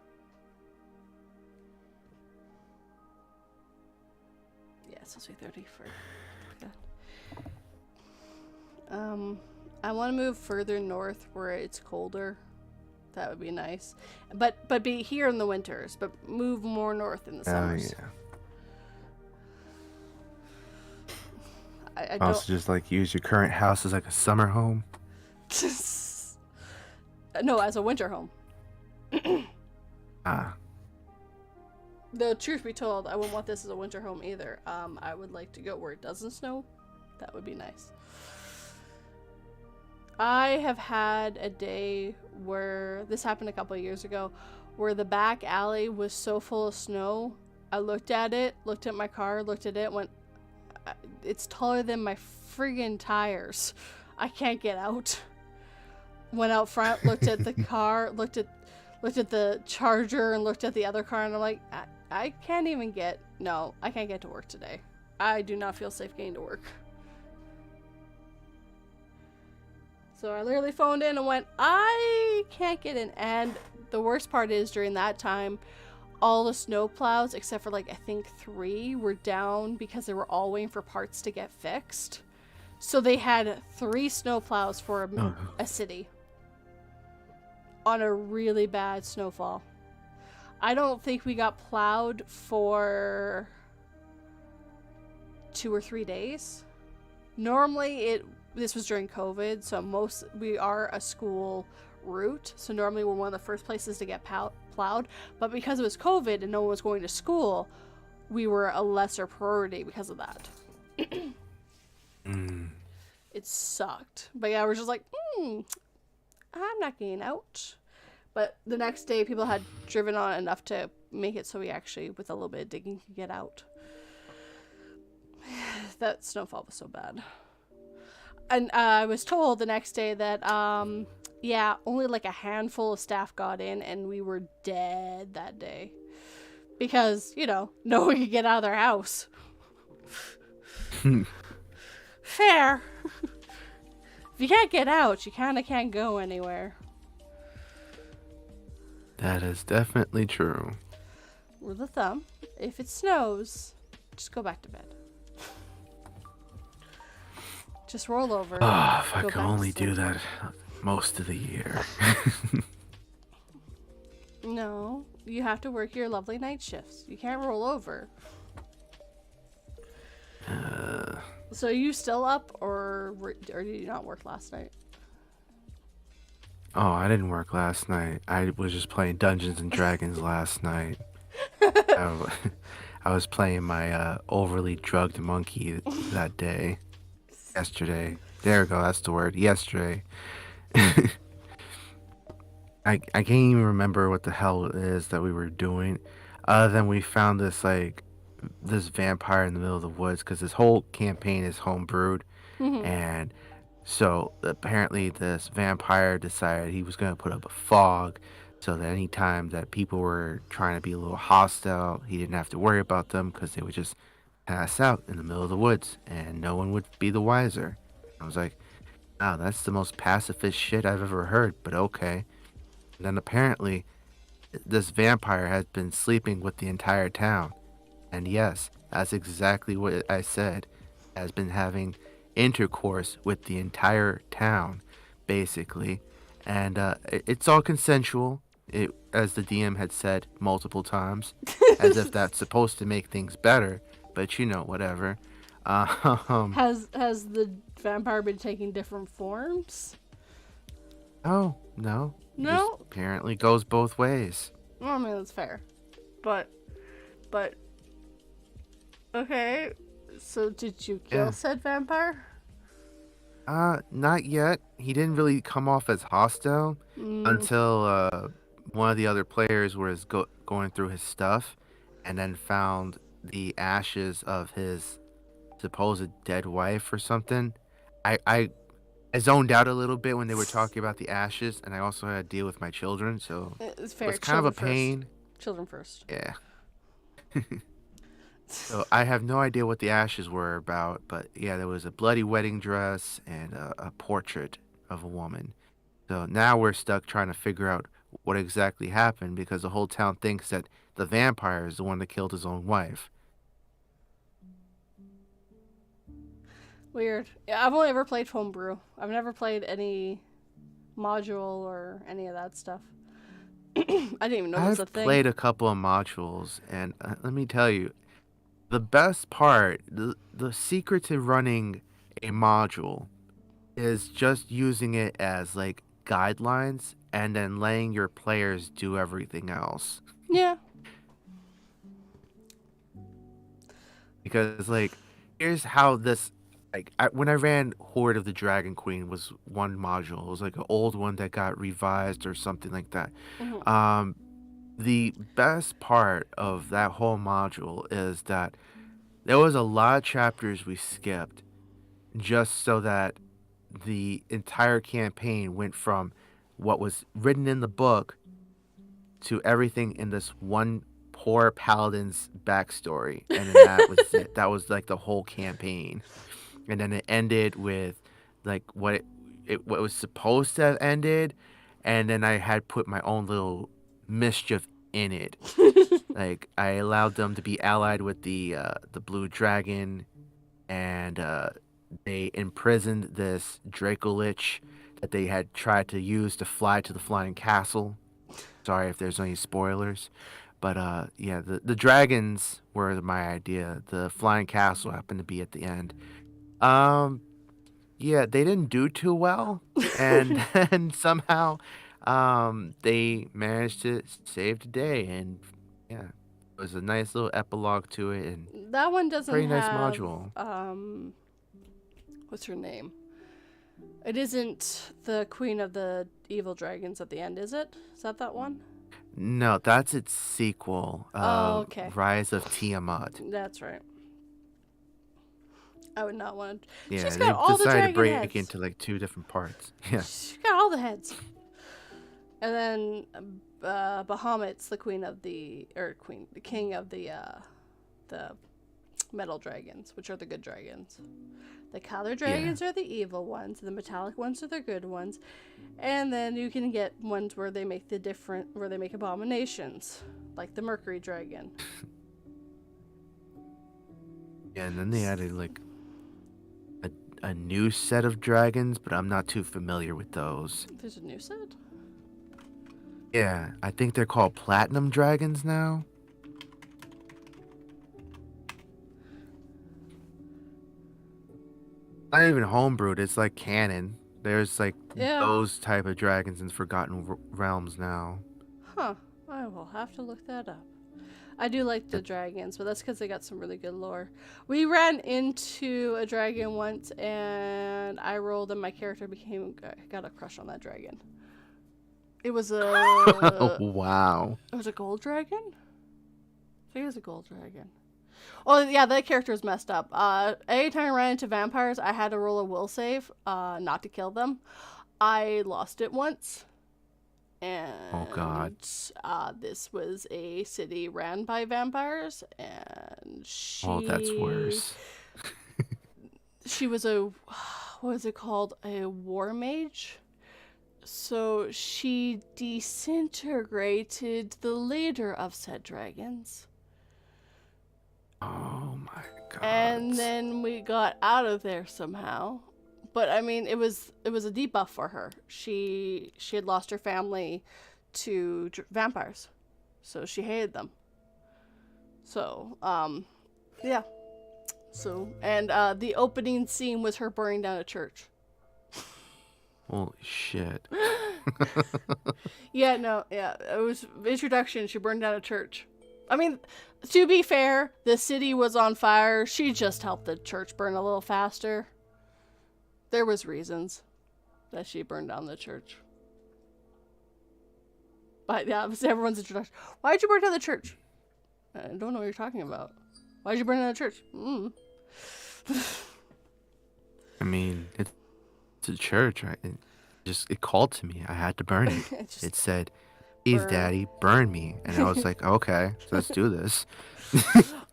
Yeah, it's supposed to be 30 for that. I want to move further north where it's colder. That would be nice. But be here in the winters, but move more north in the summers.
Yeah.
I don't...
Also, just like use your current house as like a summer home.
No, as a winter home. Though, truth be told, I wouldn't want this as a winter home either. I would like to go where it doesn't snow. That would be nice. I have had a day where, this happened a couple of years ago, where the back alley was so full of snow I looked at it, looked at my car, looked at it, went, it's taller than my friggin' tires. I can't get out. Went out front, looked at the car, looked at the charger, and looked at the other car, and I'm like, I can't even get, no, I can't get to work today. I do not feel safe getting to work. So I literally phoned in and went, I can't get in. And the worst part is, during that time, all the snow plows, except for like I think 3, were down because they were all waiting for parts to get fixed. So they had 3 snow plows for a city on a really bad snowfall. I don't think we got plowed for 2 or 3 days. Normally this was during COVID, so we are a school route, so normally we're one of the first places to get plowed, but because it was COVID and no one was going to school, we were a lesser priority because of that. It sucked. But yeah, we're just like, I'm not getting out. But the next day, people had driven on enough to make it so we actually, with a little bit of digging, could get out. That snowfall was so bad. And I was told the next day that, yeah, only like a handful of staff got in, and we were dead that day. Because, no one could get out of their house. Fair. If you can't get out, you kind of can't go anywhere.
That is definitely true.
Rule of thumb, if it snows, just go back to bed. Just roll over.
Oh, if I could only do that most of the year.
No, you have to work your lovely night shifts. You can't roll over. So are you still up, or did you not work last night?
Oh, I didn't work last night. I was just playing Dungeons and Dragons last night. I was playing my overly drugged monkey that day. Yesterday. There we go, that's the word. Yesterday. I can't even remember what the hell it is that we were doing. Other than we found this vampire in the middle of the woods, because this whole campaign is homebrewed. And so apparently this vampire decided he was going to put up a fog so that any time that people were trying to be a little hostile, he didn't have to worry about them, because they would just pass out in the middle of the woods and no one would be the wiser. I was like, wow, that's the most pacifist shit I've ever heard, but okay. And then apparently this vampire has been sleeping with the entire town. And yes, that's exactly what I said. Has been having intercourse with the entire town, basically. And it's all consensual, as the DM had said multiple times, as if that's supposed to make things better. But whatever.
Has the vampire been taking different forms?
Oh, no.
No?
Just apparently goes both ways.
Well, I mean, that's fair. But, okay. So did you kill said vampire?
Not yet. He didn't really come off as hostile until one of the other players was going through his stuff and then found the ashes of his supposed dead wife or something. I zoned out a little bit when they were talking about the ashes, and I also had to deal with my children, so
it's fair.
It's kind of a pain.
Children first.
Yeah. So I have no idea what the ashes were about, but yeah, there was a bloody wedding dress and a portrait of a woman. So now we're stuck trying to figure out what exactly happened, because the whole town thinks that the vampire is the one that killed his own wife.
Weird. Yeah, I've only ever played homebrew. I've never played any module or any of that stuff. I didn't even know it was a thing.
I've played a couple of modules, and let me tell you, the best part, the secret to running a module is just using it as like guidelines and then letting your players do everything else.
Yeah.
Because here's how this, when I ran Horde of the Dragon Queen was one module. It was like an old one that got revised or something like that. the best part of that whole module is that there was a lot of chapters we skipped just so that the entire campaign went from what was written in the book to everything in this one poor paladin's backstory, and then that was it. That was like the whole campaign, and then it ended with like what was supposed to have ended, and then I had put my own little mischief in it. Like I allowed them to be allied with the blue dragon, and they imprisoned this Dracolich that they had tried to use to fly to the flying castle. Sorry if there's any spoilers, but yeah, the dragons were my idea. The flying castle happened to be at the end. Um, yeah, they didn't do too well, and then somehow, they managed to save the day, and yeah, it was a nice little epilogue to it, and
That one doesn't
pretty nice
have
module.
what's her name? It isn't the queen of the evil dragons at the end, is it? Is that one?
No, that's its sequel,
Oh, okay.
Rise of Tiamat.
That's right. I would not want.
Yeah,
She's
they
got all the
decided to
dragon
break
heads.
into like two different parts. Yeah.
She's got all the heads. And then Bahamut's the the king of the metal dragons, which are the good dragons. The color dragons are the evil ones, the metallic ones are the good ones, and then you can get ones where they make where they make abominations, like the mercury dragon.
Yeah, and then they added like a new set of dragons, but I'm not too familiar with those.
There's a new set?
Yeah, I think they're called platinum dragons now. Not even homebrewed, it's like canon. There's like those type of dragons in Forgotten Realms now.
Huh. I will have to look that up. I do like the dragons, but that's because they got some really good lore. We ran into a dragon once, and I rolled, and my character got a crush on that dragon. It was a
wow.
It was a gold dragon. I think it was a gold dragon. Oh yeah, that character is messed up. Anytime I ran into vampires, I had to roll a will save, not to kill them. I lost it once. And
oh god,
this was a city ran by vampires, and
oh, that's worse.
She was what was it called? A war mage. So she disintegrated the leader of said dragons.
Oh my god.
And then we got out of there somehow. But I mean, it was a debuff for her. She had lost her family to vampires, so she hated them. So yeah. So and the opening scene was her burning down a church.
Holy shit.
Yeah, it was introduction. She burned down a church. I mean, to be fair, the city was on fire. She just helped the church burn a little faster. There was reasons that she burned down the church. But yeah, it was everyone's introduction. Why'd you burn down the church? I don't know what you're talking about. Why'd you burn down the church?
I mean, it's a church, right? It called to me. I had to burn it. It said, "Please, Daddy, burn me." And I was like, "Okay, so let's do this."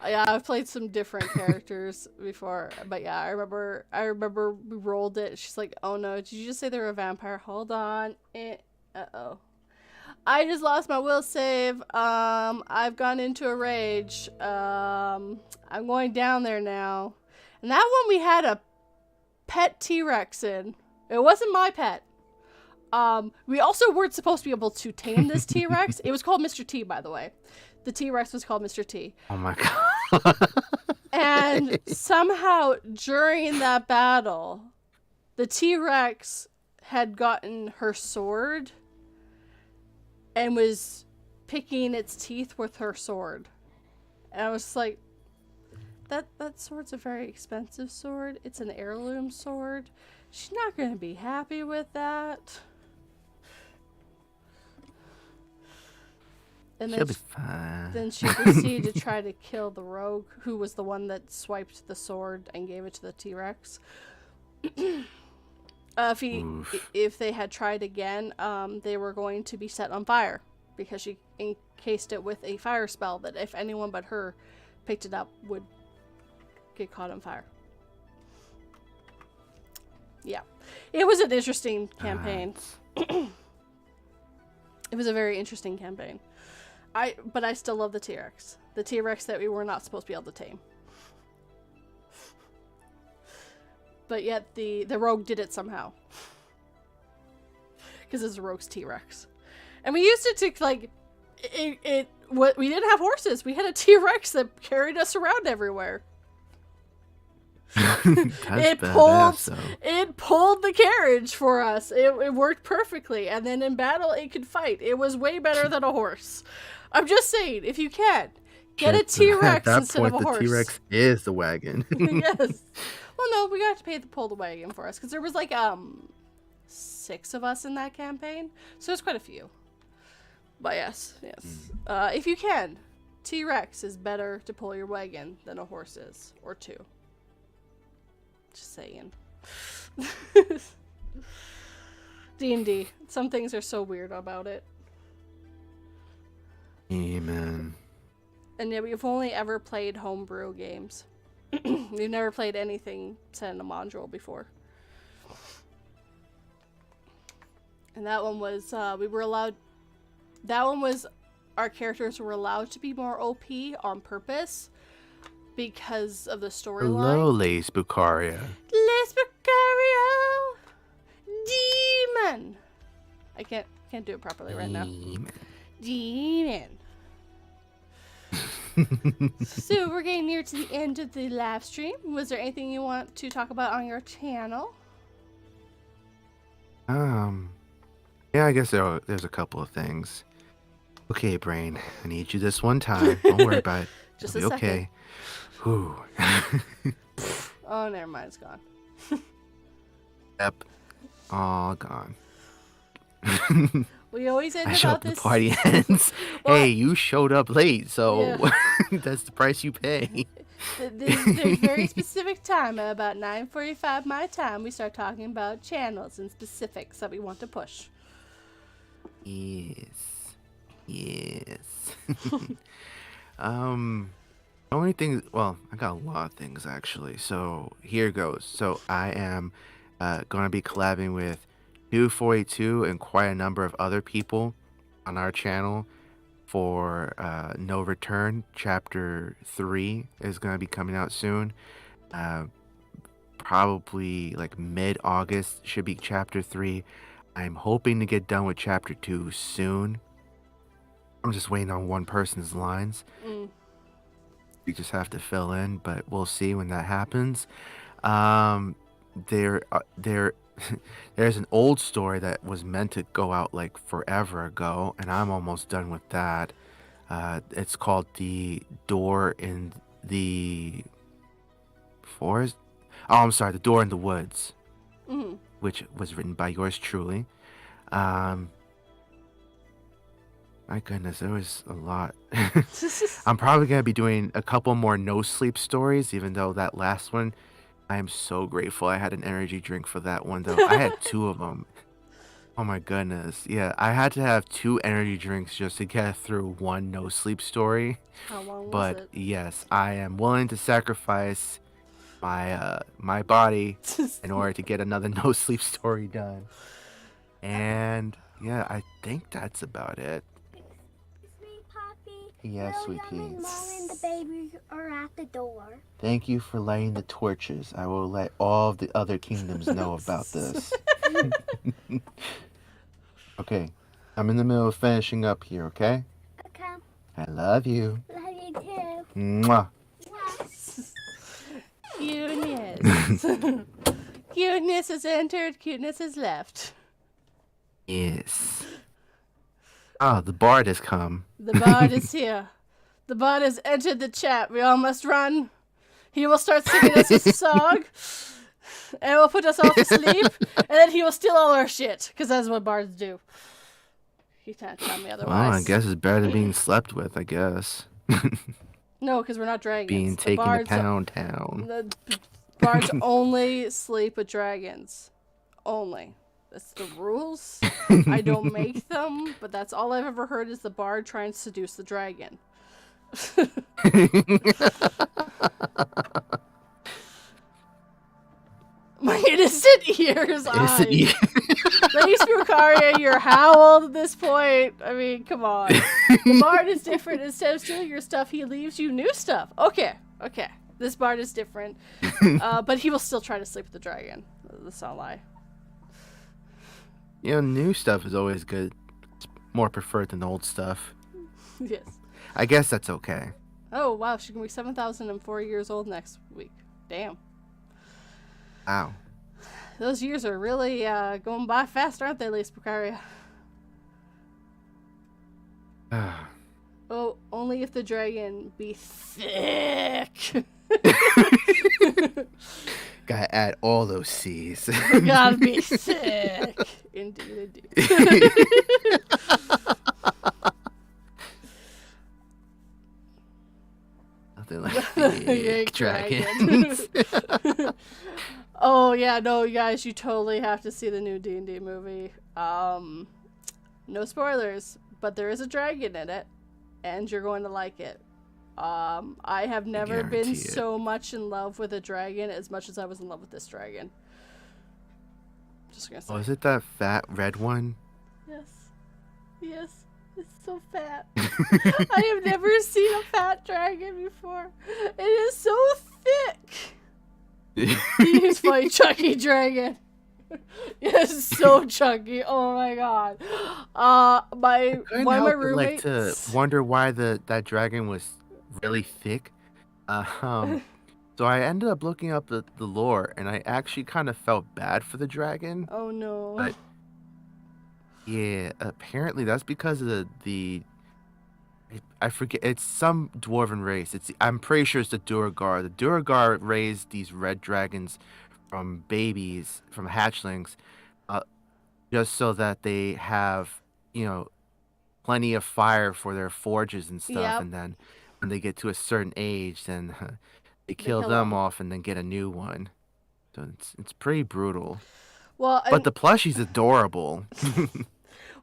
Yeah, I've played some different characters before, but yeah, I remember we rolled it. She's like, "Oh no, did you just say they were a vampire? Hold on." Uh-oh. I just lost my will save. I've gone into a rage. I'm going down there now. And that one we had a pet T-Rex in. It wasn't my pet. We also weren't supposed to be able to tame this T-Rex. It was called Mr. T, by the way. The T-Rex was called Mr. T.
Oh my god.
And somehow during that battle, the T-Rex had gotten her sword and was picking its teeth with her sword. And I was like, that sword's a very expensive sword. It's an heirloom sword. She's not going to be happy with that. And
She'll be fine.
then she proceeded to try to kill the rogue, who was the one that swiped the sword and gave it to the T-Rex. If they had tried again, they were going to be set on fire because she encased it with a fire spell that if anyone but her picked it up would get caught on fire. Yeah, it was an interesting campaign. It was a very interesting campaign. But I still love the T-Rex. The T-Rex that we were not supposed to be able to tame. But yet the rogue did it somehow. Because it's a rogue's T-Rex. And we used it to, like, we didn't have horses. We had a T-Rex that carried us around everywhere. It pulled the carriage for us. It worked perfectly. And then in battle, it could fight. It was way better than a horse. I'm just saying, if you can, get a T-Rex instead of a horse.
The T-Rex is the wagon.
Yes. Well, no, we got to pay to pull the wagon for us because there was like 6 of us in that campaign, so there's quite a few. But yes. If you can, T-Rex is better to pull your wagon than a horse is, or 2. Just saying. D&D. Some things are so weird about it.
Amen.
And yeah, we've only ever played homebrew games. We've never played anything set in a module before. And that one was, our characters were allowed to be more OP on purpose because of the storyline.
Hello, Les Bucaria.
Les Bucario! Demon! I can't do it properly right now. Demon. So we're getting near to the end of the live stream. Was there anything you want to talk about on your channel?
Yeah, I guess there's a couple of things. Okay, Brain, I need you this one time. Don't worry about it.
Just
It'll
a
be okay. Whew.
Oh, never mind, it's gone.
Yep. All gone.
We always end
I show
about
up, the
this.
party ends.
Well,
hey, you showed up late, so
yeah.
that's the price you pay.
There's a very specific time, at about 9:45 my time, we start talking about channels and specifics that we want to push.
Yes. Only thing, well, I got a lot of things actually. So here goes. So I am going to be collabing with 242 and quite a number of other people on our channel for No Return. Chapter 3 is going to be coming out soon. Probably like mid-August should be chapter 3. I'm hoping to get done with chapter 2 soon. I'm just waiting on one person's lines. We just have to fill in, but we'll see when that happens. There's an old story that was meant to go out like forever ago, and I'm almost done with that. It's called The Door in the Forest. Oh, I'm sorry, The Door in the Woods, which was written by yours truly. My goodness, there was a lot. I'm probably going to be doing a couple more no sleep stories, even though that last one, I am so grateful I had an energy drink for that one, though. I had 2 of them. Oh my goodness. Yeah, I had to have 2 energy drinks just to get through one no sleep story.
How long
But
was it?
yes, I am willing to sacrifice my body in order to get another no sleep story done. And yeah, I think that's about it. Yes, sweet pea.
Mom and the baby are at the door.
Thank you for lighting the torches. I will let all of the other kingdoms know about this. Okay, I'm in the middle of finishing up here, okay?
Okay.
I love you.
Love you too.
Mwah.
Cuteness. Cuteness has entered, cuteness has left.
Yes. Ah, the bard has come.
The bard is here. The bard has entered the chat. We all must run. He will start singing us a song, and it will put us all to sleep, and then he will steal all our shit, because that's what bards do. He can't tell me
Well,
otherwise.
I guess it's better than being slept with, I guess.
No, because we're not dragons.
Being taken to Pound Town.
The bards only sleep with dragons. Only. That's the rules. I don't make them, but that's all I've ever heard is the bard trying to seduce the dragon. My innocent ears. Lady Sprucaria, you're how old at this point? I mean, come on. The bard is different. Instead of stealing your stuff, he leaves you new stuff. Okay. This bard is different. But he will still try to sleep with the dragon. That's not a lie.
New stuff is always good. It's more preferred than old stuff.
Yes.
I guess that's okay.
Oh, wow. She's going to be 7,004 years old next week. Damn.
Wow.
Those years are really going by fast, aren't they, Lady Sprucaria? Oh, only if the dragon be thick.
Gotta add all those C's.
Gotta be thick. Indeed.
Nothing like thick dragons.
Oh, yeah, no, you guys, you totally have to see the new D&D movie. No spoilers, but there is a dragon in it, and you're going to like it. I have never been so much in love with a dragon as much as I was in love with this dragon. Just gonna say.
Oh, is it that fat red one?
Yes, it's so fat. I have never seen a fat dragon before. It is so thick. He's my chunky dragon. It's so chunky. Oh my god. One of my roommates.
To wonder why that dragon was really thick. So I ended up looking up the lore, and I actually kind of felt bad for the dragon.
Oh no.
But yeah, apparently that's because of the I forget, it's some dwarven race. I'm pretty sure it's the Duergar. The Duergar raised these red dragons from babies, from hatchlings, just so that they have, plenty of fire for their forges and stuff.
Yep.
And then when they get to a certain age, then they kill them off and then get a new one. So it's pretty brutal.
Well,
but the plushie's adorable.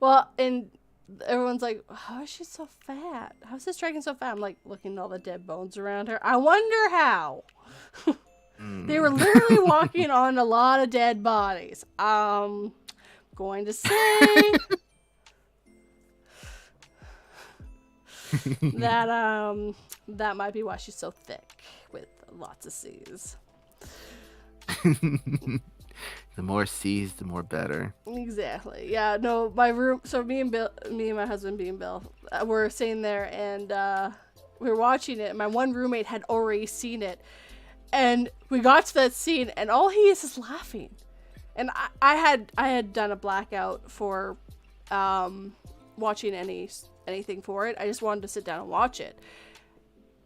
Well, and everyone's like, how is she so fat? How's this dragon so fat? I'm like, looking at all the dead bones around her. I wonder how. They were literally walking on a lot of dead bodies. Going to say that might be why she's so thick with lots of C's.
The more C's, the more better.
Exactly. Yeah. No, my room. So me and my husband, being Bill, were sitting there and we were watching it. And my one roommate had already seen it, and we got to that scene, and all he is laughing. And I had done a blackout for watching anything for it. I just wanted to sit down and watch it,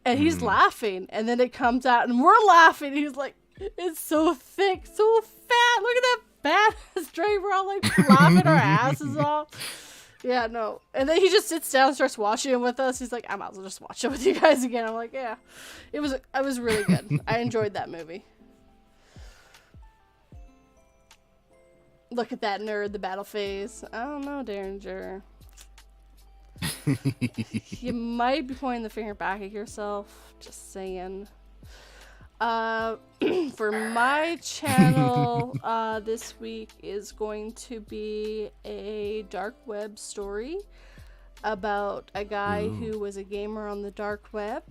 and he's laughing, and then it comes out, and we're laughing. He's like, "It's so thick, so fat. Look at that fat ass dragon." We're all like laughing our asses off. Yeah, no. And then he just sits down and starts watching it with us. He's like, I might as well just watch it with you guys again. I'm like, yeah. It was really good. I enjoyed that movie. Look at that nerd, the battle phase. I don't know, Derringer. You might be pointing the finger back at yourself. Just saying. For my channel, this week is going to be a dark web story about a guy who was a gamer on the dark web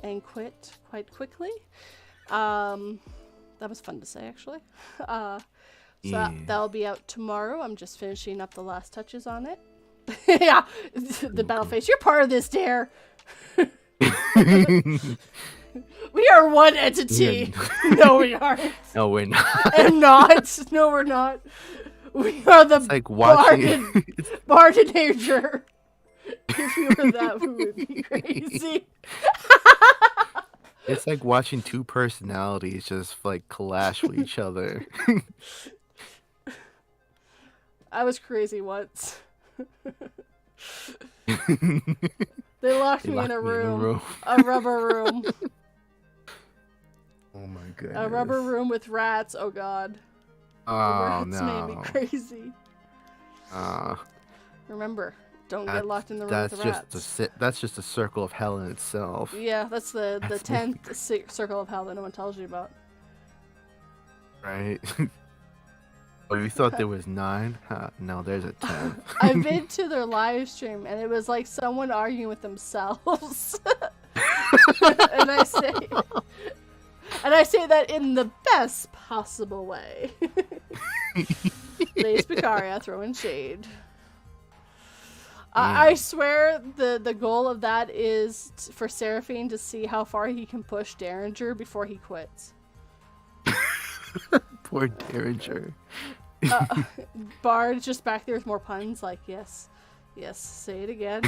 and quit quite quickly. That was fun to say, actually. That'll be out tomorrow. I'm just finishing up the last touches on it. Yeah, the battle face. You're part of this, Dare. We are one entity. No, we aren't.
No, we're not.
And not. No, we're not. We are the
like watching
Bard and Nature. If you were that, we would be crazy.
It's like watching two personalities just like clash with each other.
I was crazy once. They locked
They
me in
locked
a
me in a
room.
room.
A rubber room.
Oh my goodness.
A rubber room with rats. Oh god. The
Oh
rats made me
no.
crazy.
Uh,
Remember, don't get
that's
locked in the room with the rats.
that's just a circle of hell in itself.
Yeah, that's the
That's
10th circle of hell that no one tells you about.
Right? Oh, you thought there was 9? Huh, no, there's a 10.
I've been to their live stream and it was like someone arguing with themselves. and I say that in the best possible way. Lace Picaria throwing shade. I swear the goal of that is for Seraphine to see how far he can push Derringer before he quits.
Poor Derringer.
Bard's just back there with more puns, like, yes, say it again.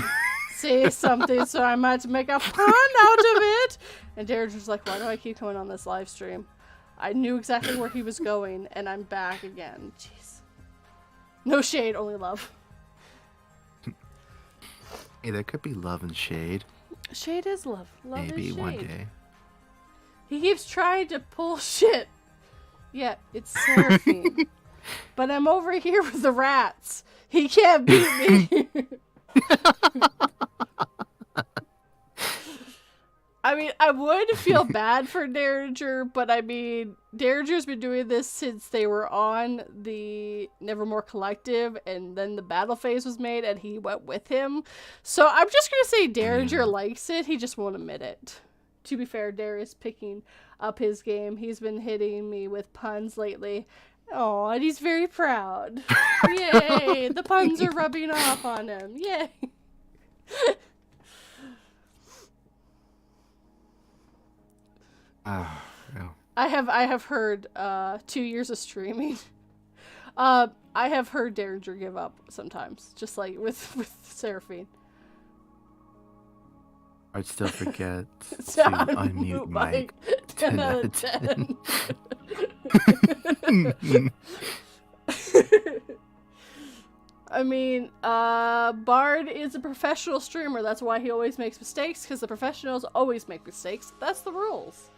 Say something so I might make a pun out of it. And Derringer's like, why do I keep coming on this live stream? I knew exactly where he was going, and I'm back again. Jeez. No shade, only love.
Hey, there could be love and shade.
Shade is love. Love
Maybe
is shade.
one day.
He keeps trying to pull shit. Yeah, it's Seraphine. But I'm over here with the rats. He can't beat me. I mean, I would feel bad for Derringer, but I mean, Derringer's been doing this since they were on the Nevermore Collective, and then the battle phase was made, and he went with him. So I'm just gonna say Derringer likes it, he just won't admit it. To be fair, Darius picking up his game. He's been hitting me with puns lately. Oh, and he's very proud. Yay! The puns are rubbing off on him. Yay!
Oh, no.
I have heard 2 years of streaming. I have heard Derringer give up sometimes, just like with Seraphine.
I'd still forget
To
to unmute mic.
10 out of 10. I mean, Bard is a professional streamer. That's why he always makes mistakes, because the professionals always make mistakes. That's the rules.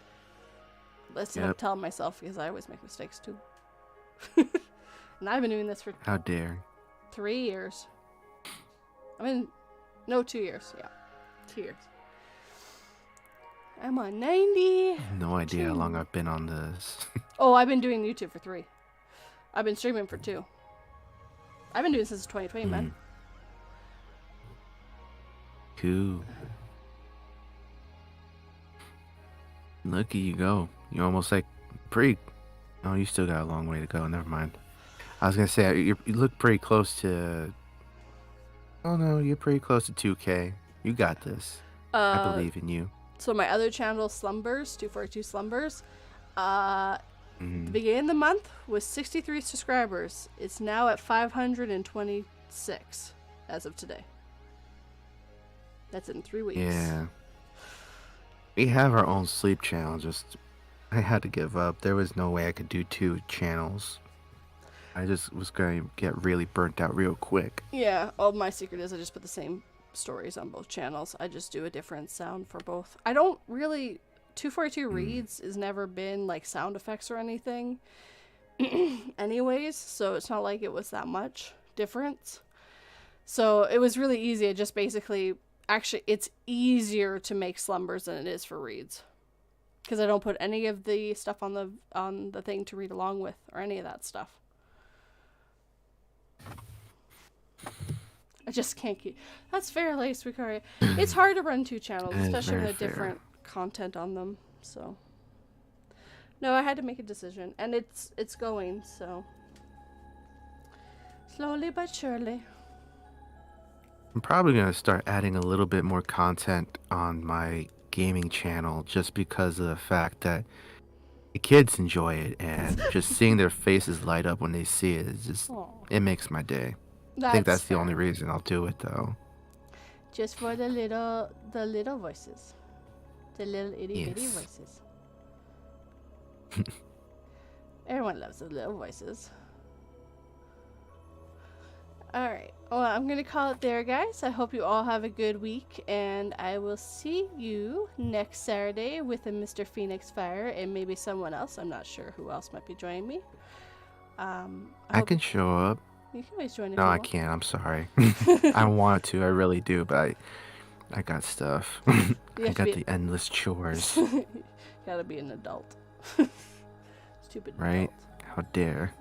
That's what I'm telling myself, because I always make mistakes too. And I've been doing this for
How dare.
3 years. I mean, no, 2 years. Yeah, 2 years. I'm on 90.
No idea how long I've been on this.
Oh, I've been doing YouTube for 3. I've been streaming for 2. I've been doing this since 2020, man.
Cool. Look at you go. You're almost like Oh, you still got a long way to go. Never mind. I was gonna say you look pretty close to. Oh no, you're pretty close to 2K. You got this. I believe in you.
So my other channel, Slumbers, 242 Slumbers, the beginning of the month was 63 subscribers. It's now at 526 as of today. That's in 3 weeks.
Yeah. We have our own sleep channel. Just I had to give up. There was no way I could do 2 channels. I just was going to get really burnt out real quick.
Yeah, all my secret is I just put the same stories on both channels. I just do a different sound for both. I don't really 242 reads has never been like sound effects or anything anyways, so it's not like it was that much difference. So it was really easy. I just basically actually it's easier to make slumbers than it is for reads, because I don't put any of the stuff on the thing to read along with or any of that stuff. I just can't keep. That's fair, Lace Vicaria. It's hard to run 2 channels, especially with different content on them. So, no, I had to make a decision, and it's going. So, slowly but surely.
I'm probably going to start adding a little bit more content on my gaming channel, just because of the fact that the kids enjoy it, and just seeing their faces light up when they see it is just it makes my day. I think that's the only reason I'll do it, though.
Just for the little voices, the little itty bitty voices. Everyone loves the little voices. All right. Well, I'm going to call it there, guys. I hope you all have a good week, and I will see you next Saturday with a Mr. Phoenix Fire and maybe someone else. I'm not sure who else might be joining me. I
I
hope
can show up.
you can always join if
No,
you
I
want.
can't. I'm sorry. I want to. I really do, but I got stuff.
You
I
have to
got
be.
the endless chores,
You gotta be an adult. Stupid
right?
adult.
How dare.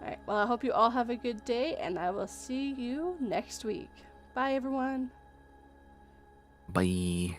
All right. Well, I hope you all have a good day, and I will see you next week. Bye, everyone.
Bye.